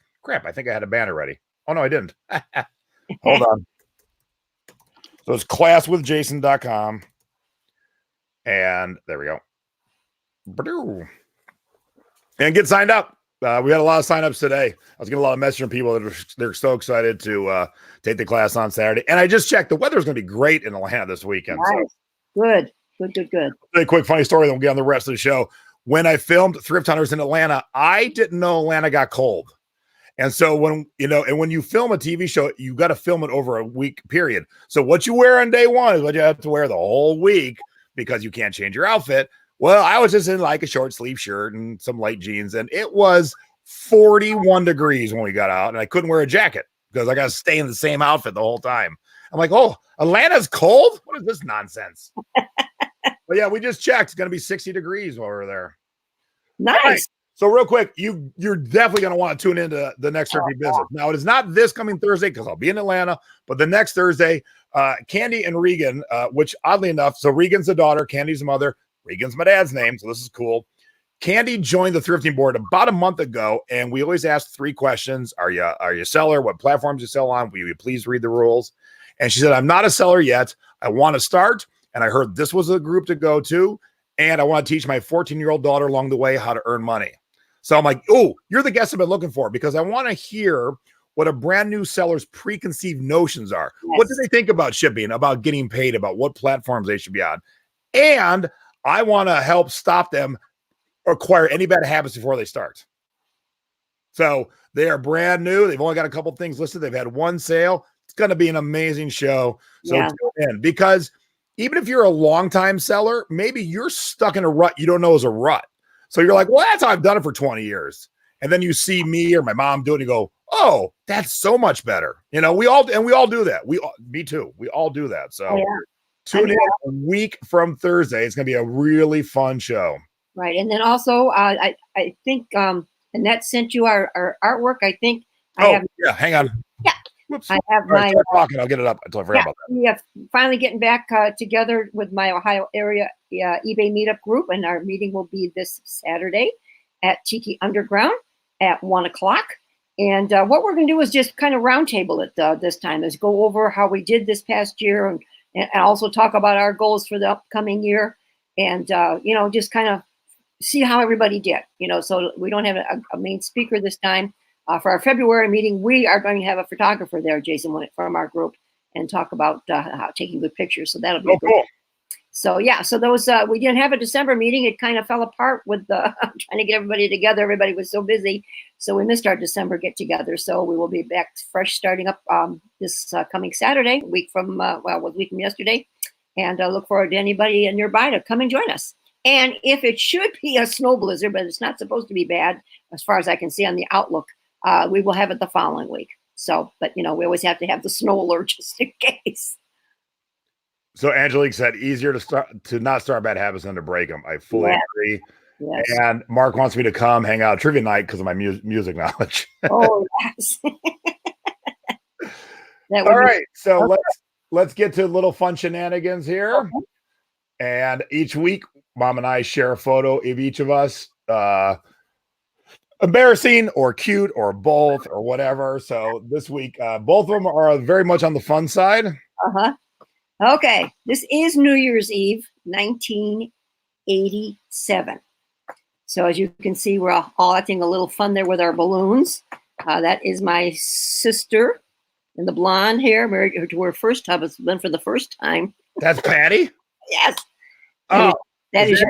had a banner ready. Oh, no, I didn't. Hold on. So it's classwithjason.com. And there we go. And get signed up. We had a lot of signups today. I was getting a lot of messages from people that they're so excited to take the class on Saturday. And I just checked. The weather's going to be great in Atlanta this weekend. Nice. So. Good. Really quick, funny story, then we'll get on the rest of the show. When I filmed Thrift Hunters in Atlanta, I didn't know Atlanta got cold. And so when you film a TV show, you got to film it over a week period. So what you wear on day one is what you have to wear the whole week because you can't change your outfit. Well, I was just in like a short sleeve shirt and some light jeans, and it was 41 degrees when we got out, and I couldn't wear a jacket because I got to stay in the same outfit the whole time. I'm like, oh, Atlanta's cold? What is this nonsense? But yeah, we just checked. It's going to be 60 degrees while we're there. Nice. Right. So real quick, you're definitely going to want to tune into the next Thrifty Business. Now, it is not this coming Thursday because I'll be in Atlanta, but the next Thursday, Candy and Regan, which oddly enough, so Regan's the daughter, Candy's the mother, Regan's my dad's name, so this is cool. Candy joined the thrifting board about a month ago, and we always ask 3 questions. Are you a seller? What platforms you sell on? Will you please read the rules? And she said, I'm not a seller yet. I want to start, and I heard this was a group to go to, and I want to teach my 14-year-old daughter along the way how to earn money. So I'm like, oh, you're the guest I've been looking for because I want to hear what a brand new seller's preconceived notions are. Yes. What do they think about shipping, about getting paid, about what platforms they should be on? And I want to help stop them acquire any bad habits before they start. So they are brand new. They've only got a couple things listed. They've had 1 sale. It's going to be an amazing show. So tune in, because even if you're a longtime seller, maybe you're stuck in a rut you don't know is a rut. So you're like, well, that's how I've done it for 20 years. And then you see me or my mom do it and you go, oh, that's so much better. You know, we all do that. Me too. We all do that. So tune in a week from Thursday. It's going to be a really fun show. Right. And then also, I think Annette sent you our artwork. I think. Hang on. Yeah. Whoops. I have my talking. I'll get it up until I forgot about that. We have finally getting back together with my Ohio area eBay meetup group, and our meeting will be this Saturday at Tiki Underground at 1:00. And what we're going to do is just kind of roundtable it this time, is go over how we did this past year, and also talk about our goals for the upcoming year, and just kind of see how everybody did. So we don't have a main speaker this time. For our February meeting, we are going to have a photographer there, Jason, from our group, and talk about how taking good pictures. So that'll be cool. So so those we didn't have a December meeting. It kind of fell apart with trying to get everybody together. Everybody was so busy, so we missed our December get together. So we will be back fresh, starting up this coming Saturday, a week from yesterday, and look forward to anybody nearby to come and join us. And if it should be a snow blizzard, but it's not supposed to be bad as far as I can see on the outlook, we will have it the following week. So, but we always have to have the snow alert just in case. So Angelique said, easier to not start bad habits than to break them. I fully agree. Yes. And Mark wants me to come hang out at trivia night because of my music knowledge. Oh, yes. All right. So let's get to little fun shenanigans here. Okay. And each week, Mom and I share a photo of each of us, embarrassing or cute or both or whatever. So this week, both of them are very much on the fun side. Okay, this is New Year's Eve, 1987. So as you can see, we're all acting a little fun there with our balloons. That is my sister in the blonde hair, married to her first husband for the first time. That's Patty? Yes. Oh, is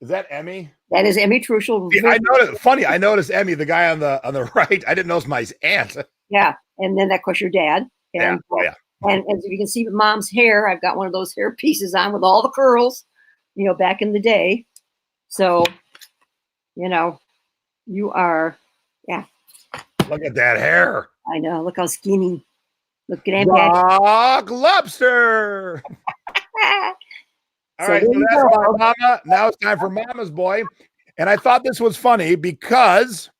that Emmy? That is Emmy Truschel. See, I noticed. Funny, I noticed Emmy, the guy on the right. I didn't know it was my aunt. Yeah, and then of course your dad. And, yeah. And as you can see with Mom's hair, I've got one of those hair pieces on with all the curls, back in the day. So, you are, Look at that hair. I know. Look how skinny. Look at him. Rock lobster. All right, so that's about Mama. Now it's time for Mama's boy. And I thought this was funny because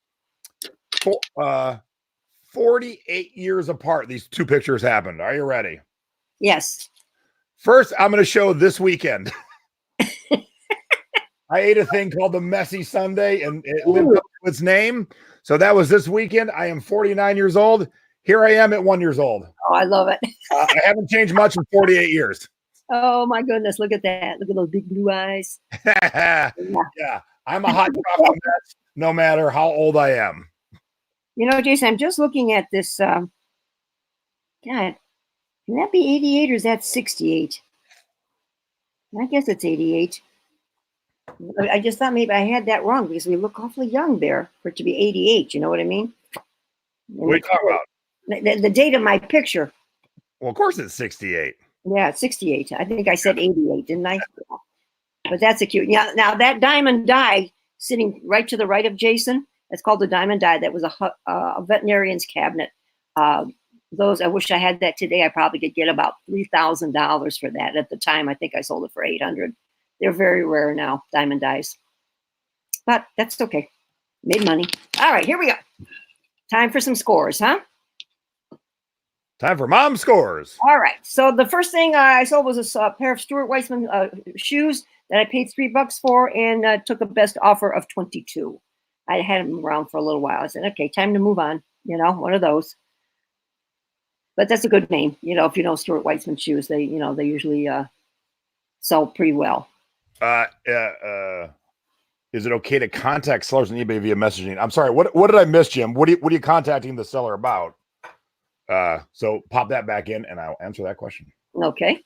48 years apart, these 2 pictures happened. Are you ready? Yes. First, I'm going to show this weekend. I ate a thing called the Messy Sunday, and it lived up to its name. So that was this weekend. I am 49 years old. Here I am at 1 year old. Oh, I love it. I haven't changed much in 48 years. Oh, my goodness. Look at that. Look at those big blue eyes. Yeah. I'm a hot chocolate mess no matter how old I am. Jason, I'm just looking at this. God, can that be 88 or is that 68? I guess it's 88. I just thought maybe I had that wrong because we look awfully young there for it to be 88. You know what I mean? What are you talking about? The date of my picture. Well, of course it's 68. Yeah, it's 68. I think I said 88, didn't I? But that's a cute. Yeah. Now that diamond die sitting right to the right of Jason, it's called the diamond die. That was a veterinarian's cabinet. Those, I wish I had that today. I probably could get about $3,000 for that. At the time, I think I sold it for $800. They're very rare now, diamond dies. But that's okay. Made money. All right, here we go. Time for some scores, huh? Time for mom scores. All right. So the first thing I sold was a pair of Stuart Weitzman shoes that I paid $3 for and took a best offer of 22. I had them around for a little while. I said, okay, time to move on. You know, one of those. But that's a good name. You know, if you know Stuart Weitzman shoes, they usually sell pretty well. Is it okay to contact sellers on eBay via messaging? I'm sorry. What did I miss, Jim? What are you contacting the seller about? So pop that back in and I'll answer that question. Okay.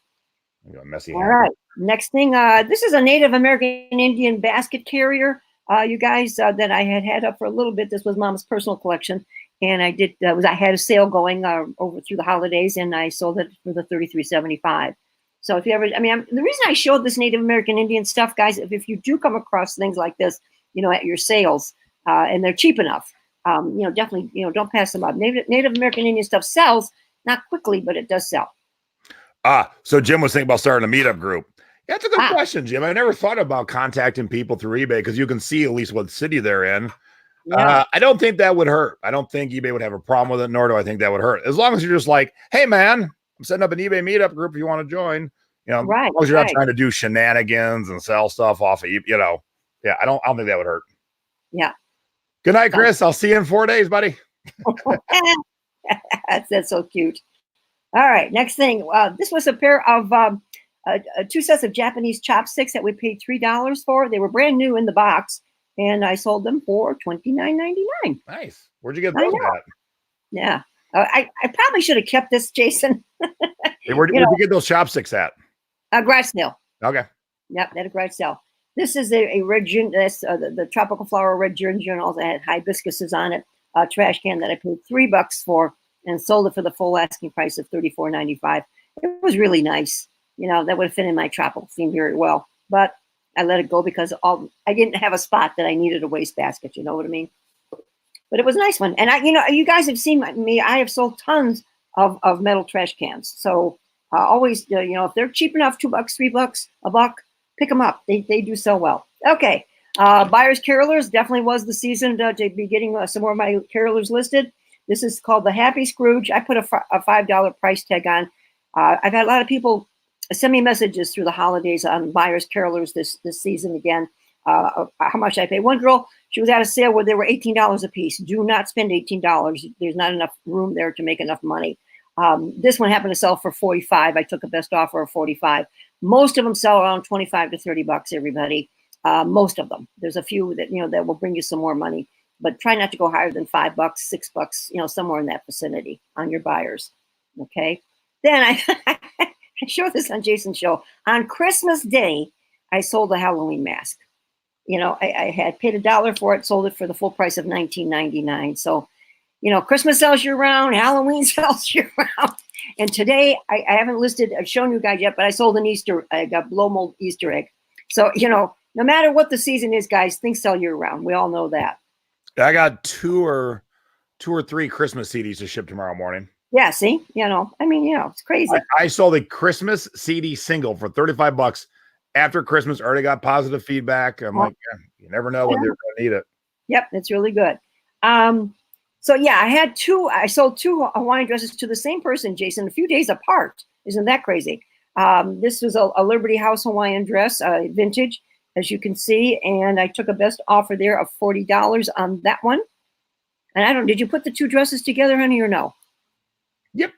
Messy All right. Next thing, this is a Native American Indian basket carrier. You guys, that I had up for a little bit. This was Mom's personal collection, and I did. I had a sale going over through the holidays, and I sold it for the $33.75. So if you ever, the reason I showed this Native American Indian stuff, guys, if you do come across things like this, at your sales, and they're cheap enough, definitely, don't pass them up. Native American Indian stuff sells, not quickly, but it does sell. So Jim was thinking about starting a meetup group. That's a good question, Jim. I never thought about contacting people through eBay because you can see at least what city they're in. Yeah. I don't think that would hurt. I don't think eBay would have a problem with it, nor do I think that would hurt. As long as you're just like, hey, man, I'm setting up an eBay meetup group if you want to join. Right, as long as you're not trying to do shenanigans and sell stuff off of, yeah, I don't think that would hurt. Yeah. Good night, Chris. I'll see you in 4 days, buddy. That's so cute. All right, next thing. This was a pair of 2 sets of Japanese chopsticks that we paid $3 for. They were brand new in the box, and I sold them for $29.99. Nice. Where'd you get those at? Yeah. I probably should have kept this, Jason. Hey, where'd you get those chopsticks at? Garage sale. Okay. Yep, at a garage sale. This is a red ginger, the tropical flower red ginger, and also had hibiscuses on it. A trash can that I paid $3 for and sold it for the full asking price of $34.95. It was really nice. That would fit in my tropical theme very well. But I let it go because I didn't have a spot that I needed a wastebasket. You know what I mean? But it was a nice one. And you guys have seen me. I have sold tons of metal trash cans. So always, if they're cheap enough, $2, $3, $1, pick them up. They do sell well. Okay. Buyers carolers definitely was the season to be getting some more of my carolers listed. This is called the Happy Scrooge. I put a $5 price tag on. I've had a lot of people send me messages through the holidays on buyers carolers this season again. How much I pay. One girl, she was at a sale where they were $18 a piece. Do not spend $18. There's not enough room there to make enough money. This one happened to sell for $45. I took a best offer of $45. Most of them sell around $25 to $30. Everybody, most of them. There's a few that that will bring you some more money, but try not to go higher than $5, $6. Somewhere in that vicinity on your buyers. Okay. Then I showed this on Jason's show. On Christmas Day, I sold a Halloween mask. I had paid $1 for it, sold it for the full price of $19.99. So, Christmas sells year round, Halloween sells year round. And today, I haven't shown you guys yet, but I sold an Easter egg, a blow mold Easter egg. So, no matter what the season is, guys, things sell year round. We all know that. I got two or three Christmas CDs to ship tomorrow morning. Yeah, see, it's crazy. I sold a Christmas CD single for $35 after Christmas. Already got positive feedback. I'm like, you never know when they're going to need it. Yep, it's really good. So yeah, I sold 2 Hawaiian dresses to the same person, Jason, a few days apart. Isn't that crazy? This was a Liberty House Hawaiian dress, vintage, as you can see, and I took a best offer there of $40 on that one. And did you put the 2 dresses together, honey, or no? Yep,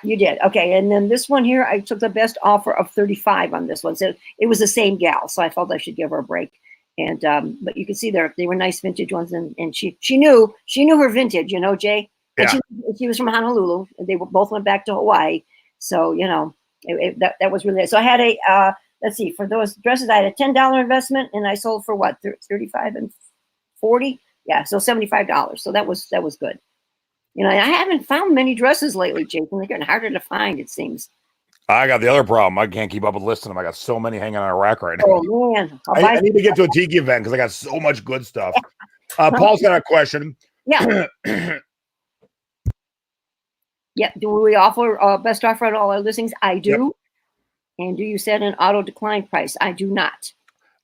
you did. Okay, and then this one here, I took the best offer of $35 on this one. So it was the same gal, so I felt I should give her a break. And but you can see they were nice vintage ones, and she knew her vintage, Jay. And yeah. she was from Honolulu, and they both went back to Hawaii. So that was really nice. So I had a let's see, for those dresses, I had a $10 investment, and I sold for what, 35 and 40? Yeah, so $75. So that was good. I haven't found many dresses lately, Jason. They're getting harder to find, it seems. I got the other problem. I can't keep up with listing them. I got so many hanging on a rack right now. Oh, man. I need to get to a Tiki event because I got so much good stuff. Paul's got a question. Yeah. Yeah. Do we offer best offer on all our listings? I do. Yep. And do you set an auto decline price? I do not.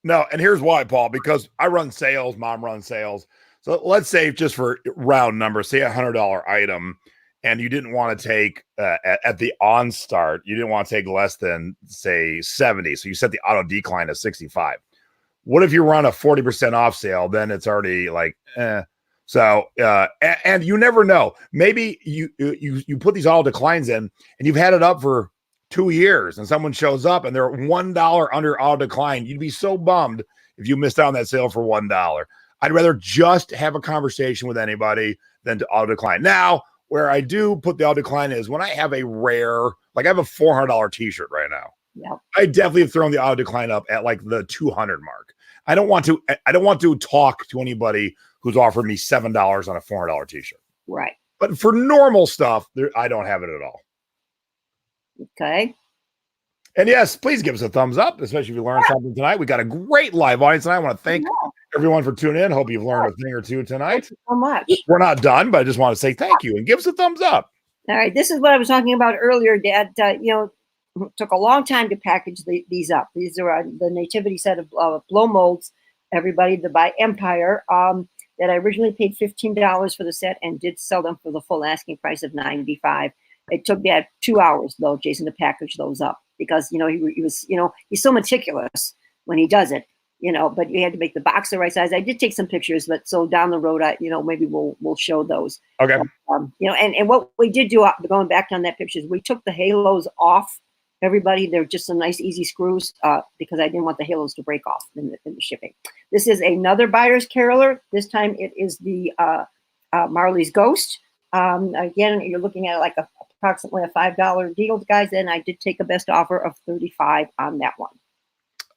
No. And here's why, Paul, because I run sales. Mom runs sales. So let's say, just for round number, say $100 item, and you didn't want to take at the on start, you didn't want to take less than, say, 70. So you set the auto decline to 65. What if you run a 40% off sale? Then it's already like, eh. So, and you never know. Maybe you put these auto declines in, and you've had it up for 2 years, and someone shows up and they're $1 under auto decline. You'd be so bummed if you missed out on that sale for $1. I'd rather just have a conversation with anybody than to auto decline. Now, where I do put the auto decline is when I have a rare, like I have a $400 t-shirt right now. Yeah, I definitely have thrown the auto decline up at like the 200 mark. I don't want to talk to anybody who's offered me $7 on a $400 t-shirt. right. But for normal stuff, I don't have it at all. Okay. And yes, please give us a thumbs up, especially if you learned something tonight. We got a great live audience tonight. I want to thank everyone for tuning in. Hope you've learned a thing or two tonight. Thank you so much. We're not done, but I just want to say thank you and give us a thumbs up. All right. This is what I was talking about earlier, Dad. Took a long time to package these up. These are the nativity set of blow molds, everybody, by Empire, that I originally paid $15 for the set and did sell them for the full asking price of $95. It took Dad 2 hours, though, Jason, to package those up because, he was, he's so meticulous when he does it, but you had to make the box the right size. I did take some pictures, but so down the road, maybe we'll show those. Okay. And what we did do, going back on that pictures, we took the halos off. Everybody, they're just some nice, easy screws because I didn't want the halos to break off in the shipping. This is another buyer's caroler. This time it is the Marley's Ghost. Again, you're looking at like approximately a $5 deal, guys. And I did take a best offer of $35 on that one.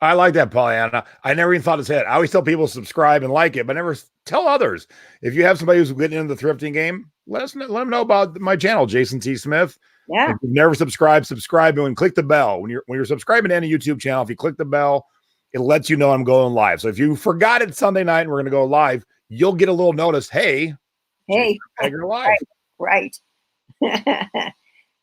I like that, Pollyanna. I never even thought to say it. I always tell people subscribe and like it, but never tell others. If you have somebody who's getting into the thrifting game, let them know about my channel, Jason T. Smith. Yeah. If you've never subscribed and click the bell. When you're subscribing to any YouTube channel, if you click the bell, it lets you know I'm going live. So if you forgot it Sunday night and we're going to go live, you'll get a little notice. Hey, you're live. Right.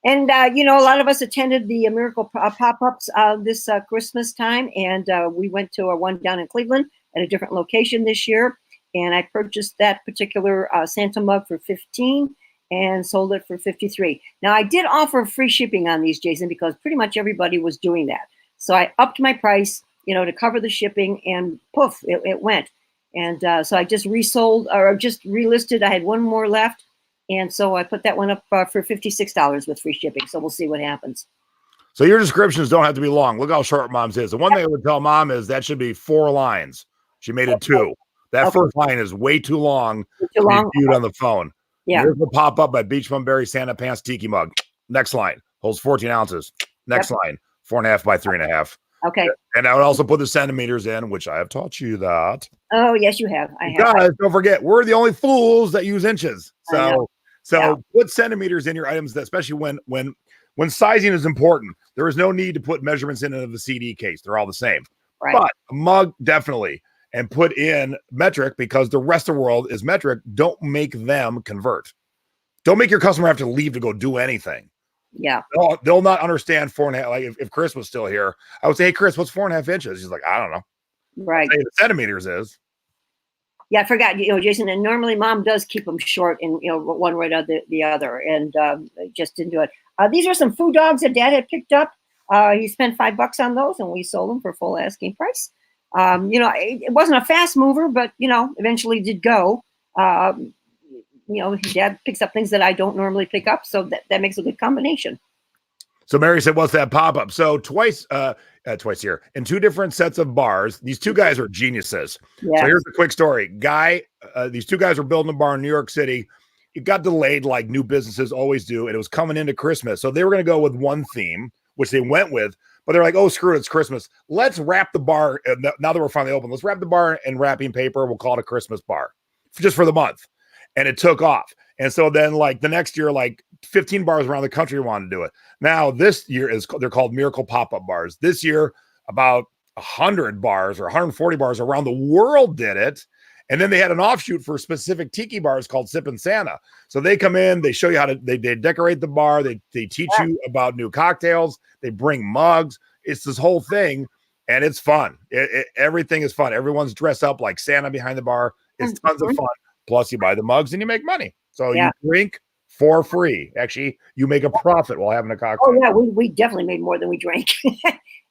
And, a lot of us attended the Miracle pop-ups this Christmas time. And we went to one down in Cleveland at a different location this year. And I purchased that particular Santa mug for $15 and sold it for $53. Now, I did offer free shipping on these, Jason, because pretty much everybody was doing that. So I upped my price, to cover the shipping, and poof, it went. And so I just resold or just relisted. I had one more left. And so I put that one up for $56 with free shipping. So we'll see what happens. So your descriptions don't have to be long. Look how short Mom's is. The one thing I would tell Mom is that should be 4 lines. She made it 2. That first line is way too long to be viewed on the phone. Yeah. Here's the pop-up by Beach Bum Berry Santa Pants Tiki mug. Next line holds 14 ounces. Next line, 4.5 by 3.5. Okay. And I would also put the centimeters in, which I have taught you that. Oh, yes, you have. I have. Guys, don't forget, we're the only fools that use inches. So put centimeters in your items, especially when sizing is important. There is no need to put measurements in the CD case. They're all the same. Right. But a mug, definitely. And put in metric because the rest of the world is metric. Don't make them convert. Don't make your customer have to leave to go do anything. Yeah. They'll not understand 4.5. Like if Chris was still here, I would say, hey, Chris, what's 4.5 inches? He's like, I don't know. Right. The centimeters is. Yeah, I forgot, Jason, and normally Mom does keep them short and, one right or the other, and just didn't do it. These are some food dogs that Dad had picked up. He spent $5 on those, and we sold them for full asking price. It wasn't a fast mover, but, eventually did go. Dad picks up things that I don't normally pick up, so that makes a good combination. So Mary said, what's that pop-up? So twice here in 2 different sets of bars. These 2 guys are geniuses. Yes. So here's a quick story. These 2 guys were building a bar in New York City. It got delayed like new businesses always do, and it was coming into Christmas. So they were going to go with one theme, which they went with, but they're like, oh, screw it, it's Christmas. Let's wrap the bar. Now that we're finally open, let's wrap the bar in wrapping paper. We'll call it a Christmas bar just for the month. And it took off. And so then like the next year, like 15 bars around the country wanted to do it. Now this year they're called Miracle Pop-Up Bars. This year, about 100 bars or 140 bars around the world did it. And then they had an offshoot for specific tiki bars called Sippin' Santa. So they come in, they show you how to, they decorate the bar. They teach you about new cocktails. They bring mugs. It's this whole thing. And it's fun. Everything is fun. Everyone's dressed up like Santa behind the bar. It's tons of fun. plus you buy the mugs and you make money. So Yeah. you drink for free. Actually, you make a profit while having a cocktail. Oh yeah, we definitely made more than we drank.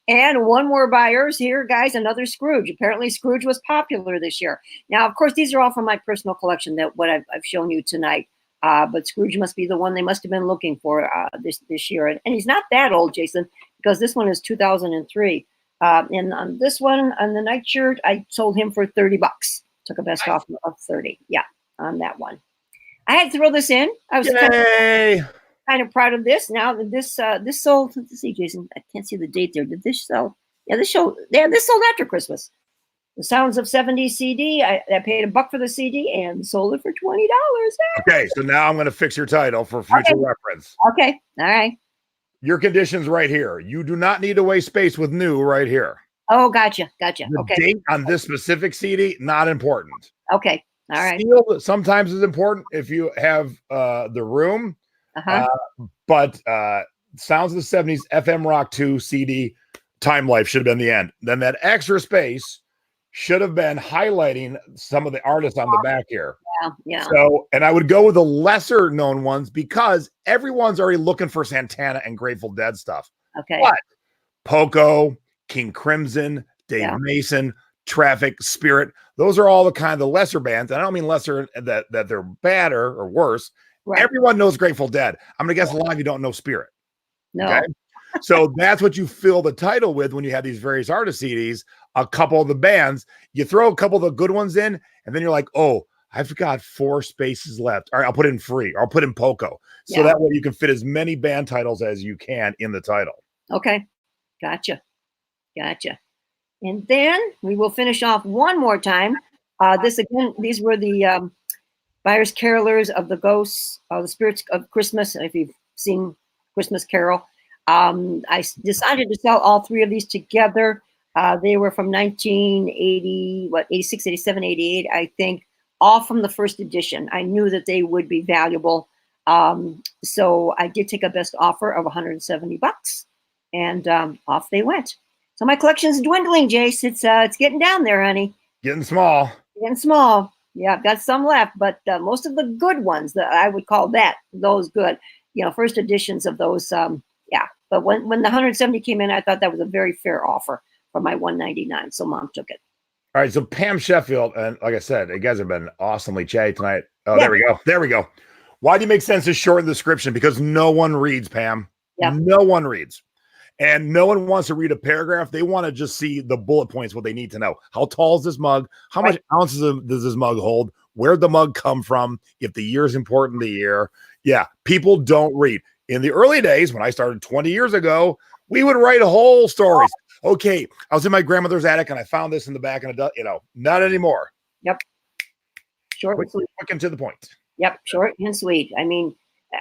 And one more buyers here, guys, another Scrooge. Apparently Scrooge was popular this year. Now, of course, these are all from my personal collection that what I've shown you tonight. But Scrooge must be the one they must have been looking for this year. And he's not that old, Jason, because this one is 2003. And on this one, on the nightshirt, I sold him for $30. Took a best off of 30. Yeah, on that one. I had to throw this in. I was kind of proud of this. Now that this sold. Let's see, Jason. I can't see the date there. Did this sell? Yeah, this sold after Christmas. The Sounds of 70s CD. I paid $1 for the CD and sold it for $20. Okay, so now I'm going to fix your title for future reference. Okay, all right. Your conditions right here. You do not need to waste space with new right here. Oh, gotcha. The date on this specific CD, not important. Okay, all right. Steel sometimes is important if you have the room. But Sounds of the 70s FM Rock 2 CD Time Life should have been the end. Then that extra space should have been highlighting some of the artists on the back here. Yeah. So, and I would go with the lesser known ones because everyone's already looking for Santana and Grateful Dead stuff. Okay. But Poco, King Crimson, Dave Mason, Traffic, Spirit, those are all the lesser bands. And I don't mean lesser that they're bad or worse. Right. Everyone knows Grateful Dead. I'm going to guess a lot of you don't know Spirit. No. Okay? So that's what you fill the title with when you have these various artist CDs, a couple of the bands, you throw a couple of the good ones in, and then you're like, oh, I've got 4 spaces left. All right, I'll put in Free, or I'll put in Poco. So that way you can fit as many band titles as you can in the title. Okay. Gotcha. And then we will finish off one more time. These were the Buyers Carolers of the Ghosts, the Spirits of Christmas. If you've seen Christmas Carol, I decided to sell all 3 of these together. They were from 1980, 86, 87, 88, I think, all from the first edition. I knew that they would be valuable. So I did take a best offer of $170, and off they went. So my collection's dwindling, Jace. It's getting down there, honey. Getting small. Yeah, I've got some left, but most of the good ones that I would call those good, first editions of those. But when the 170 came in, I thought that was a very fair offer for my 199. So Mom took it. All right. So Pam Sheffield, and like I said, you guys have been awesomely chatty tonight. Oh, There we go. Why do you make sense to shorten the description? Because no one reads, Pam. Yep. No one reads. And no one wants to read a paragraph. They want to just see the bullet points, what they need to know. How tall is this mug? How much ounces does this mug hold? Where'd the mug come from? If the year is important, the year. Yeah, people don't read. In the early days, when I started 20 years ago, we would write whole stories. Okay, I was in my grandmother's attic and I found this in the back, and not anymore. Yep. Short and sweet. Quick and to the point. Yep, short and sweet. I mean,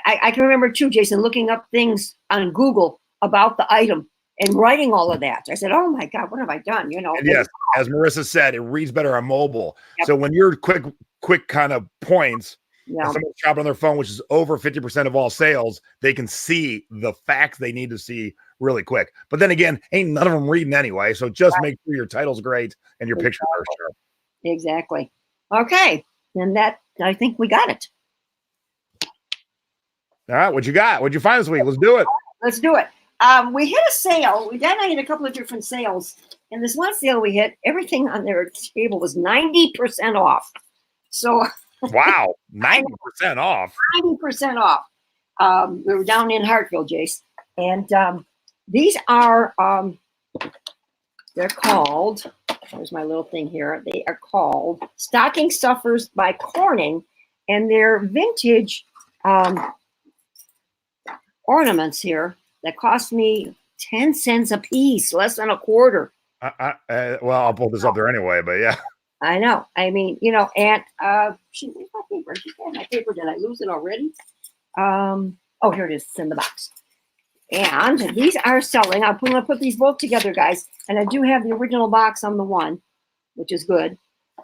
I can remember too, Jason, looking up things on Google about the item and writing all of that. I said, oh my God, what have I done? And yes, as Marissa said, it reads better on mobile. Yep. So when you're quick kind of points, and someone's shopping on their phone, which is over 50% of all sales, they can see the facts they need to see really quick. But then again, ain't none of them reading anyway. So just make sure your title's great and your pictures are sharp. Exactly. Okay. And I think we got it. All right. What you got? What'd you find this week? Let's do it. We hit a sale. We hit a couple of different sales. And this one sale we hit, everything on their table was 90% off. So wow, 90% off. 90% off. We were down in Hartville, Jace. And these are they're called, there's my little thing here. They are called Stocking Stuffers by Corning, and they're vintage ornaments here that cost me 10 cents a piece, less than a quarter. Well, I'll pull this up there anyway, but yeah. I know. I mean, and where's my paper? She had my paper. Did I lose it already? Oh, here it is. It's in the box. And these are selling. I'm going to put these both together, guys. And I do have the original box on the one, which is good.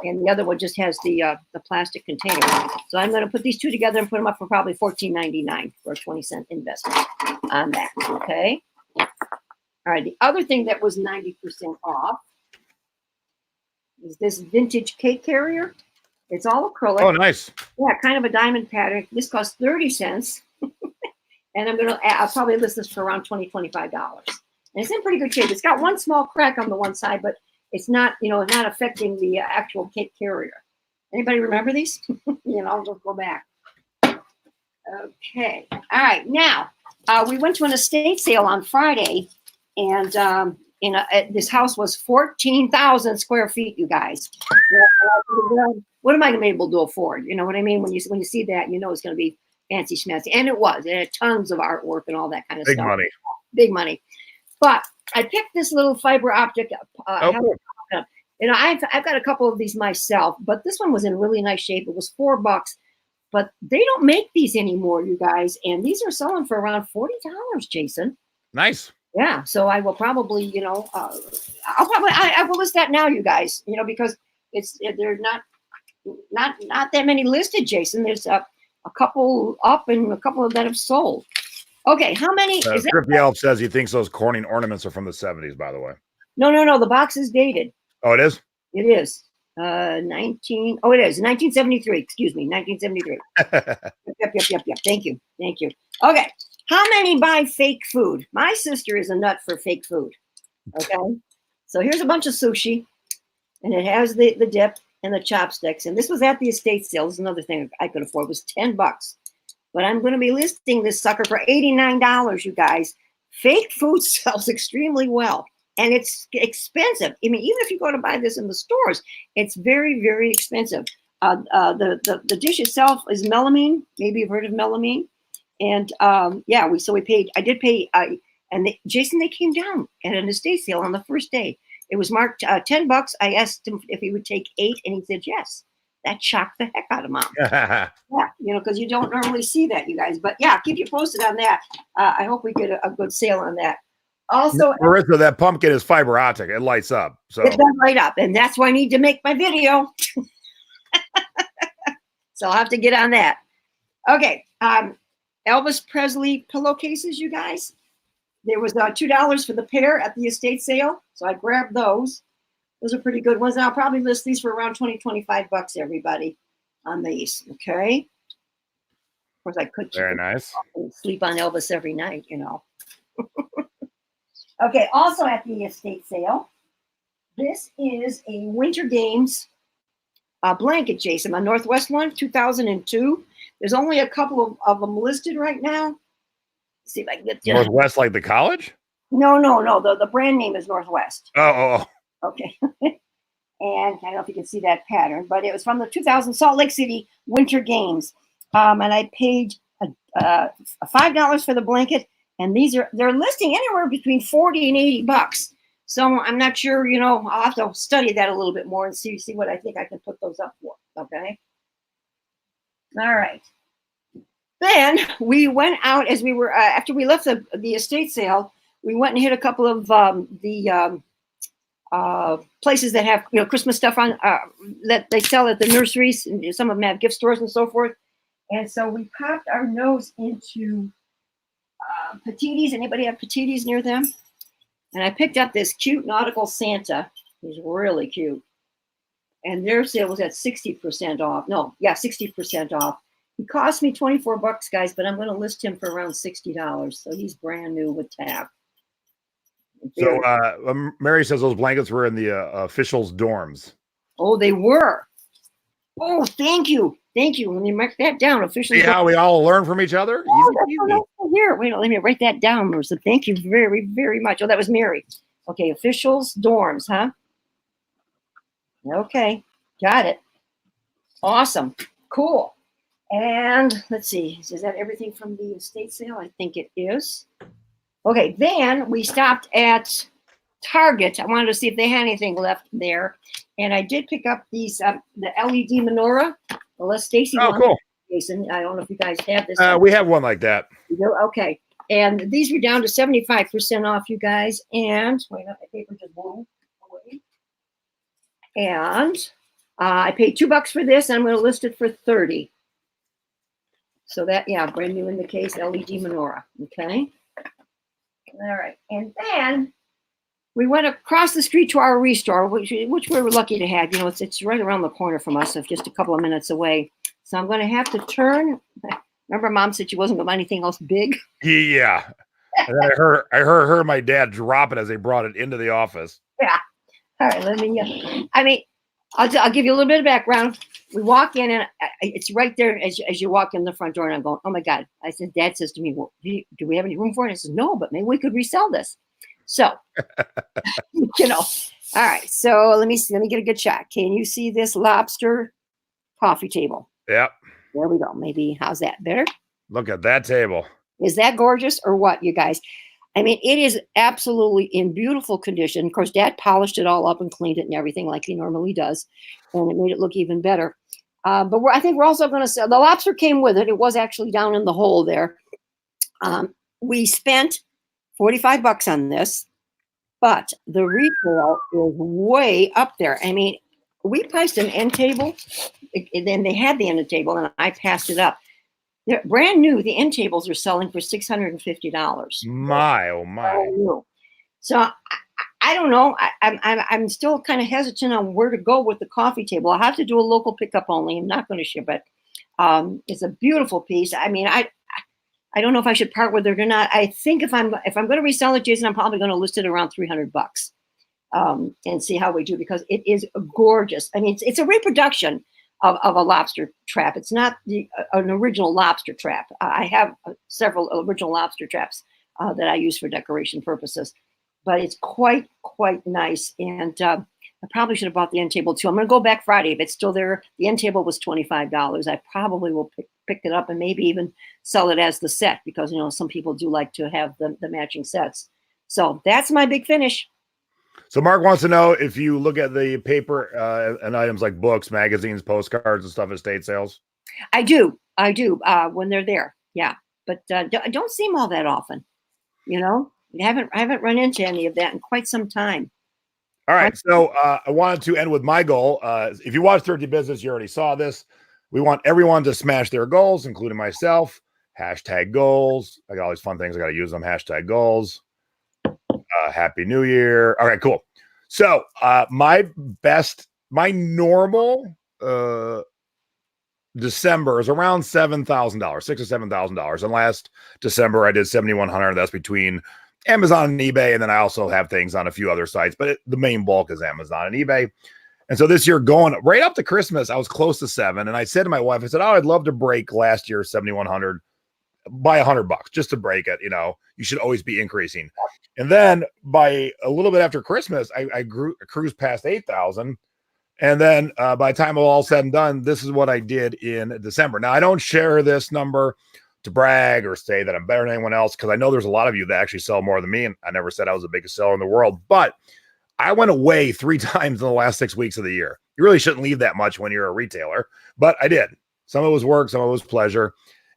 And the other one just has the plastic container. So I'm going to put these two together and put them up for probably $14.99 for a 20-cent investment on that. Okay. All right. The other thing that was 90% off is this vintage cake carrier. It's all acrylic. Oh, nice. Yeah, kind of a diamond pattern. This costs 30 cents. And I'll probably list this for around $20, $25. And it's in pretty good shape. It's got one small crack on the one side, but it's not, not affecting the actual cake carrier. Anybody remember these? I'll just go back. Okay. All right. Now, we went to an estate sale on Friday, and this house was 14,000 square feet, you guys. What am I going to be able to afford? You know what I mean? When you see that, it's going to be fancy schmancy. And it was. It had tons of artwork and all that kind of Big stuff. money. Big money. But I picked this little fiber optic. Cool. I've got a couple of these myself, but this one was in really nice shape. It was $4, but they don't make these anymore, you guys. And these are selling for around $40, Jason. Nice. Yeah. So I will probably, I will list that now, you guys, because they're not that many listed, Jason. There's a couple up and a couple of that have sold. Okay. How many? Thrifty Elf says he thinks those Corning ornaments are from the 70s, by the way. No. The box is dated. Oh, it is? It is. It is 1973. Excuse me, 1973. Yep. Thank you. Okay. How many buy fake food? My sister is a nut for fake food. Okay. So here's a bunch of sushi, and it has the dip and the chopsticks. And this was at the estate sale. This is another thing I could afford. It was $10. But I'm going to be listing this sucker for $89, you guys. Fake food sells extremely well. And it's expensive. I mean, even if you go to buy this in the stores, it's very, very expensive. The dish itself is melamine. Maybe you've heard of melamine. And we paid. I did pay. Jason, they came down at an estate sale on the first day. It was marked $10. I asked him if he would take 8, and he said yes. That shocked the heck out of Mom. Yeah, because you don't normally see that, you guys. But yeah, keep you posted on that. I hope we get a good sale on that. Also, Marissa, that pumpkin is fiber optic. It lights up. So it does light up, and that's why I need to make my video. So I'll have to get on that. Okay, Elvis Presley pillowcases, you guys. There was $2 for the pair at the estate sale, so I grabbed those. Those are pretty good ones. And I'll probably list these for around $20, $25, everybody, on these. Okay. Of course, I could very nice. Sleep on Elvis every night, Okay, also at the estate sale, this is a Winter Games blanket, Jason, a Northwest one, 2002. There's only a couple of them listed right now. Let's see if I can get Northwest, like the college? No. The brand name is Northwest. Oh. Okay. And I don't know if you can see that pattern, but it was from the 2000 Salt Lake City Winter Games. And I paid $5 for the blanket. And they're listing anywhere between $40 and $80. So I'm not sure, I'll have to study that a little bit more and see what I think I can put those up for. Okay. All right. Then we went out as we were, after we left the estate sale, we went and hit a couple of the places that have, Christmas stuff on, that they sell at the nurseries. And some of them have gift stores and so forth. And so we popped our nose into Petites. Anybody have Petites near them? And I picked up this cute nautical Santa. He's really cute. And their sale was at 60% off. 60% off. He cost me $24, guys, but I'm going to list him for around $60. So he's brand new with tab. So Mary says those blankets were in the officials' dorms. Oh, they were. Oh, thank you. When you mark that down, officials. See how we all learn from each other? Easy. Here, wait, let me write that down, Marissa. Thank you very, very much. Oh, that was Mary. Okay, officials' dorms, huh? Okay, got it. Awesome. Cool. And let's see, is that everything from the estate sale? I think it is. Okay, then we stopped at Target. I wanted to see if they had anything left there. And I did pick up these, the LED menorah. Well, let's Stacy. Oh, cool. Jason, I don't know if you guys have this. We have one like that. You do? Okay. And these were down to 75% off, you guys. And wait, not my paper just blew away. And I paid $2 for this, and I'm going to list it for $30. So that, brand new in the case, LED menorah. Okay. All right. And then we went across the street to our restore, which we were lucky to have. You know, it's right around the corner from us, so just a couple of minutes away. So I'm going to have to turn. Remember, Mom said she wasn't going to buy anything else big. Yeah. And then I heard her and my dad drop it as they brought it into the office. Yeah. All right. Let me. I mean, I'll give you a little bit of background. We walk in, and it's right there as you walk in the front door. And I'm going, oh my God! I said, Dad says to me, well, do we have any room for it? I said, no, but maybe we could resell this. So, you know, all right. So let me see. Let me get a good shot. Can you see this lobster coffee table? Yep. There we go. Maybe how's that better? Look at that table. Is that gorgeous or what, you guys? I mean, it is absolutely in beautiful condition. Of course, Dad polished it all up and cleaned it and everything like he normally does, and it made it look even better. But I think we're also going to sell. The lobster came with it. It was actually down in the hole there. We spent $45 on this, but the retail is way up there. I mean, we priced an end table, and then they had the end table, and I passed it up. They're brand new. The end tables are selling for $650. My, oh my. So I don't know. I'm still kind of hesitant on where to go with the coffee table. I'll have to do a local pickup only. I'm not going to ship it. It's a beautiful piece. I mean, I don't know if I should part with it or not. I think if I'm going to resell it, Jason, I'm probably going to list it around $300 and see how we do, because it is gorgeous. I mean, it's a reproduction of a lobster trap. It's not an original lobster trap. I have several original lobster traps that I use for decoration purposes, but it's quite nice. And I probably should have bought the end table too. I'm going to go back Friday. If it's still there, the end table was $25. I probably will pick it up and maybe even sell it as the set, because, you know, some people do like to have the matching sets. So that's my big finish. So Mark wants to know if you look at the paper and items like books, magazines, postcards, and stuff at estate sales. I do when they're there. Yeah. But I don't see them all that often. You know, I haven't run into any of that in quite some time. All right. So I wanted to end with my goal. If you watch Thrifty Business, you already saw this. We want everyone to smash their goals, including myself. Hashtag goals. I got all these fun things. I got to use them. Hashtag goals. Happy New Year. All right, cool. So my normal December is around $7,000, $6,000 to $7,000. And last December I did 7,100. That's between Amazon and eBay, and then I also have things on a few other sites, but the main bulk is Amazon and eBay. And so this year, going right up to Christmas, I was close to 7. And I said to my wife, I said, "Oh, I'd love to break last year's 7,100 by $100 just to break it. You know, you should always be increasing." And then by a little bit after Christmas, I cruised past 8,000. And then by the time all said and done, this is what I did in December. Now, I don't share this number to brag or say that I'm better than anyone else, because I know there's a lot of you that actually sell more than me. And I never said I was the biggest seller in the world, but I went away 3 times in the last 6 weeks of the year. You really shouldn't leave that much when you're a retailer, but I did. Some of it was work, some of it was pleasure.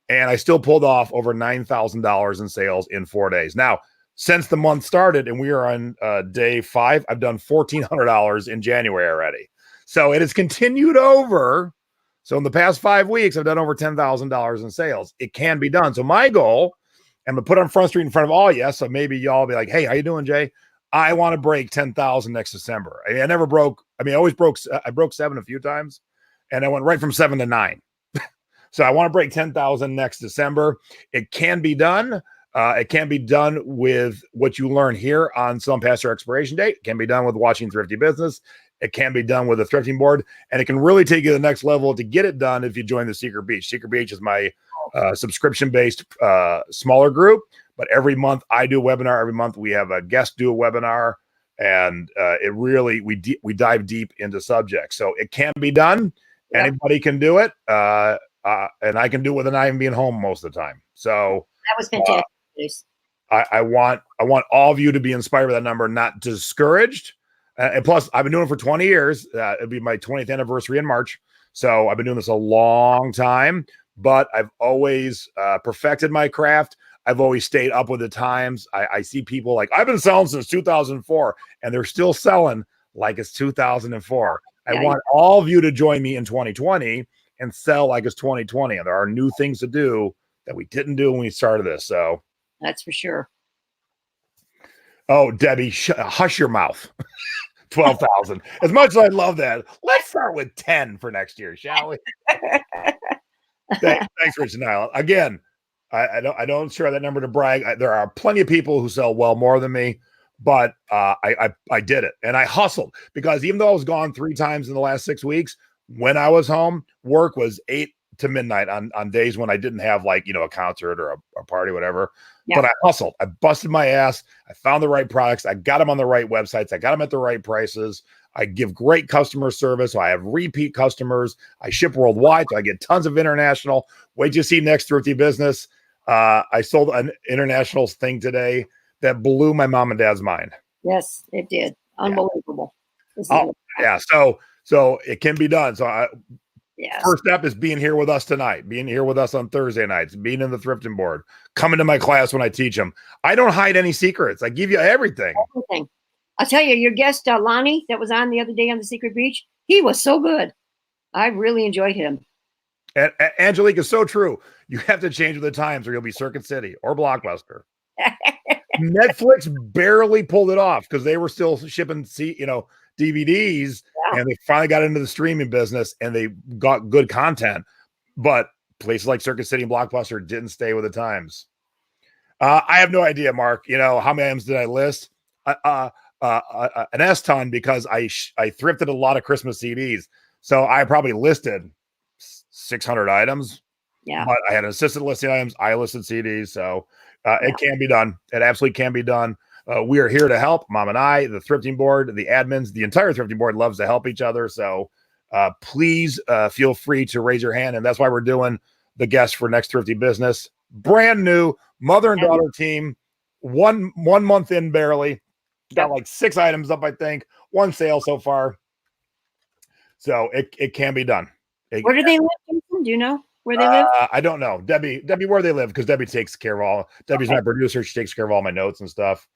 And I still pulled off over $9,000 in sales in 4 days. Now, since the month started and we are on day 5, I've done $1,400 in January already. So it has continued over. So in the past 5 weeks, I've done over $10,000 in sales. It can be done. So my goal, I'm going to put it on Front Street in front of all you. So maybe y'all be like, "Hey, how you doing, Jay? I want to break 10,000 next December." I never broke. I always broke. I broke 7 a few times, and I went right from 7 to 9. So I want to break 10,000 next December. It can be done. It can be done with what you learn here on Selling Past Your Expiration Date. It can be done with watching Thrifty Business. It can be done with a thrifting board, and it can really take you to the next level to get it done if you join the Secret Beach. Secret Beach is my subscription-based smaller group, but every month I do a webinar. Every month we have a guest do a webinar, and it really, we dive deep into subjects. So it can be done. Yeah. Anybody can do it. And I can do it with an eye and being home most of the time. So that was fantastic. I want all of you to be inspired by that number, not discouraged. And plus, I've been doing it for 20 years. It'll be my 20th anniversary in March. So I've been doing this a long time, but I've always perfected my craft. I've always stayed up with the times. I see people like, "I've been selling since 2004, and they're still selling like it's 2004. Yeah. I want all of you to join me in 2020 and sell like it's 2020. And there are new things to do that we didn't do when we started this. So that's for sure. Oh, Debbie, hush your mouth. 12,000. As much as I love that, let's start with 10 for next year, shall we? Thanks, Rich and Nile. Again, I don't share that number to brag. There are plenty of people who sell well more than me, but I did it and I hustled because even though I was gone 3 times in the last 6 weeks, when I was home, work was 8 to midnight on days when I didn't have like, a concert or a party, whatever. Yeah. But I hustled. I busted my ass. I found the right products. I got them on the right websites. I got them at the right prices. I give great customer service. So I have repeat customers. I ship worldwide. So I get tons of international. Wait to see next Thrifty Business. I sold an international thing today that blew my mom and dad's mind. Yes, it did. Unbelievable. Yeah. So it can be done. So first step is being here with us tonight, being here with us on Thursday nights, being in the thrifting board, coming to my class when I teach them. I don't hide any secrets. I give you everything. I'll tell you, your guest, Lonnie, that was on the other day on the Secret Beach, he was so good. I really enjoyed him. And Angelique is so true. You have to change with the times or you'll be Circuit City or Blockbuster. Netflix barely pulled it off because they were still shipping, DVDs, and they finally got into the streaming business and they got good content. But places like Circuit City and Blockbuster didn't stay with the times. I have no idea, Mark. How many items did I list? An S ton because I thrifted a lot of Christmas CDs. So I probably listed 600 items. Yeah. But I had assisted listing items. I listed CDs. So it can be done. It absolutely can be done. We are here to help. Mom and I, the thrifting board, the admins, the entire thrifting board loves to help each other. So please feel free to raise your hand. And that's why we're doing the guest for next Thrifty Business. Brand new mother and daughter team. One month in barely. Got like 6 items up, I think. 1 sale so far. So it can be done. Where do they live, Jason? Do you know where they live? I don't know. Debbie, where they live, because Debbie takes care of all. Debbie's my producer. She takes care of all my notes and stuff.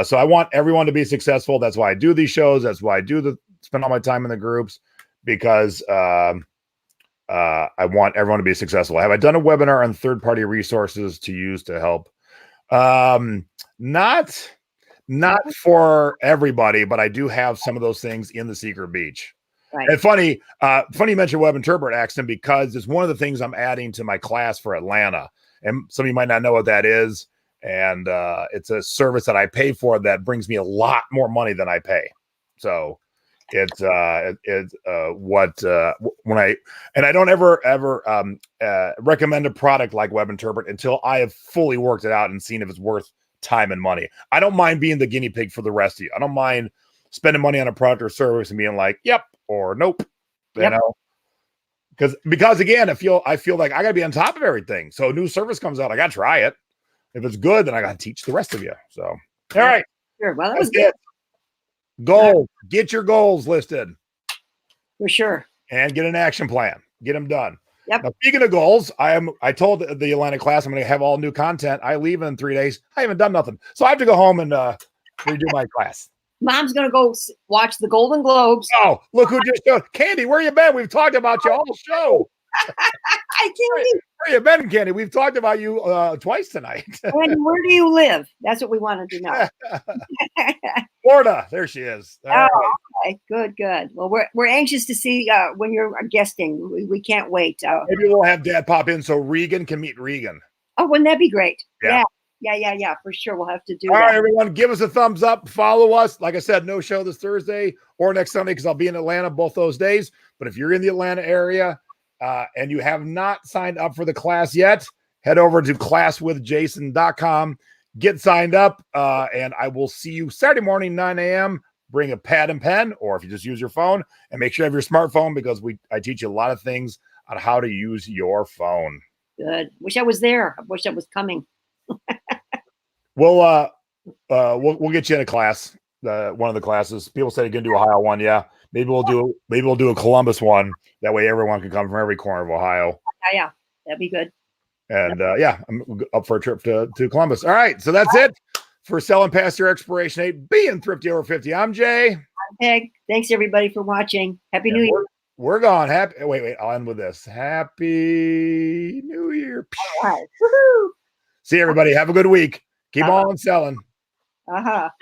So I want everyone to be successful. That's why I do these shows. That's why I spend all my time in the groups, because I want everyone to be successful. Have I done a webinar on third-party resources to use to help? Not for everybody, but I do have some of those things in the Secret Beach. Right. And funny you mentioned Web Interpret, Axton, because it's one of the things I'm adding to my class for Atlanta. And some of you might not know what that is. And it's a service that I pay for that brings me a lot more money than I pay. So it's when I don't ever recommend a product like Web Interpret until I have fully worked it out and seen if it's worth time and money. I don't mind being the guinea pig for the rest of you. I don't mind spending money on a product or service and being like, yep, or nope, because again, I feel like I gotta be on top of everything. So a new service comes out, I gotta try it. If it's good, then I gotta teach the rest of you. So all right, sure. Well, that was good. Goals. Get your goals listed for sure, and get an action plan. Get them done. Yep. Now, speaking of goals, I told the Atlanta class I'm going to have all new content. I leave in 3 days. I haven't done nothing, so I have to go home and redo my class. Mom's going to go watch the Golden Globes. Oh, look who just showed. Candy, where you been? We've talked about you all show. Hi, Candy. Where you been, Candy? We've talked about you twice tonight. And where do you live? That's what we wanted to know. Florida. There she is. Right. Okay. Good. Well, we're anxious to see when you're guesting. We can't wait. Maybe we'll have Dad pop in so Regan can meet Regan. Oh, wouldn't that be great? Yeah. Yeah. For sure, we'll have to do that. All right, everyone, give us a thumbs up. Follow us. Like I said, no show this Thursday or next Sunday because I'll be in Atlanta both those days. But if you're in the Atlanta area and you have not signed up for the class yet, head over to classwithjason.com. Get signed up, and I will see you Saturday morning, 9 a.m. Bring a pad and pen, or if you just use your phone, and make sure you have your smartphone because I teach you a lot of things on how to use your phone. Good. Wish I was there. I wish I was coming. We'll get you in a class. One of the classes. People say you can do Ohio one. Yeah, maybe we'll do a Columbus one. That way, everyone can come from every corner of Ohio. Yeah, that'd be good. And I'm up for a trip to Columbus. All right, so that's it for selling past your expiration date, being thrifty over 50. I'm Jay. I'm Peg. Thanks everybody for watching. Happy New Year. We're gone. Wait. I'll end with this. Happy New Year. All right. Woohoo. See everybody. Have a good week. Keep on selling.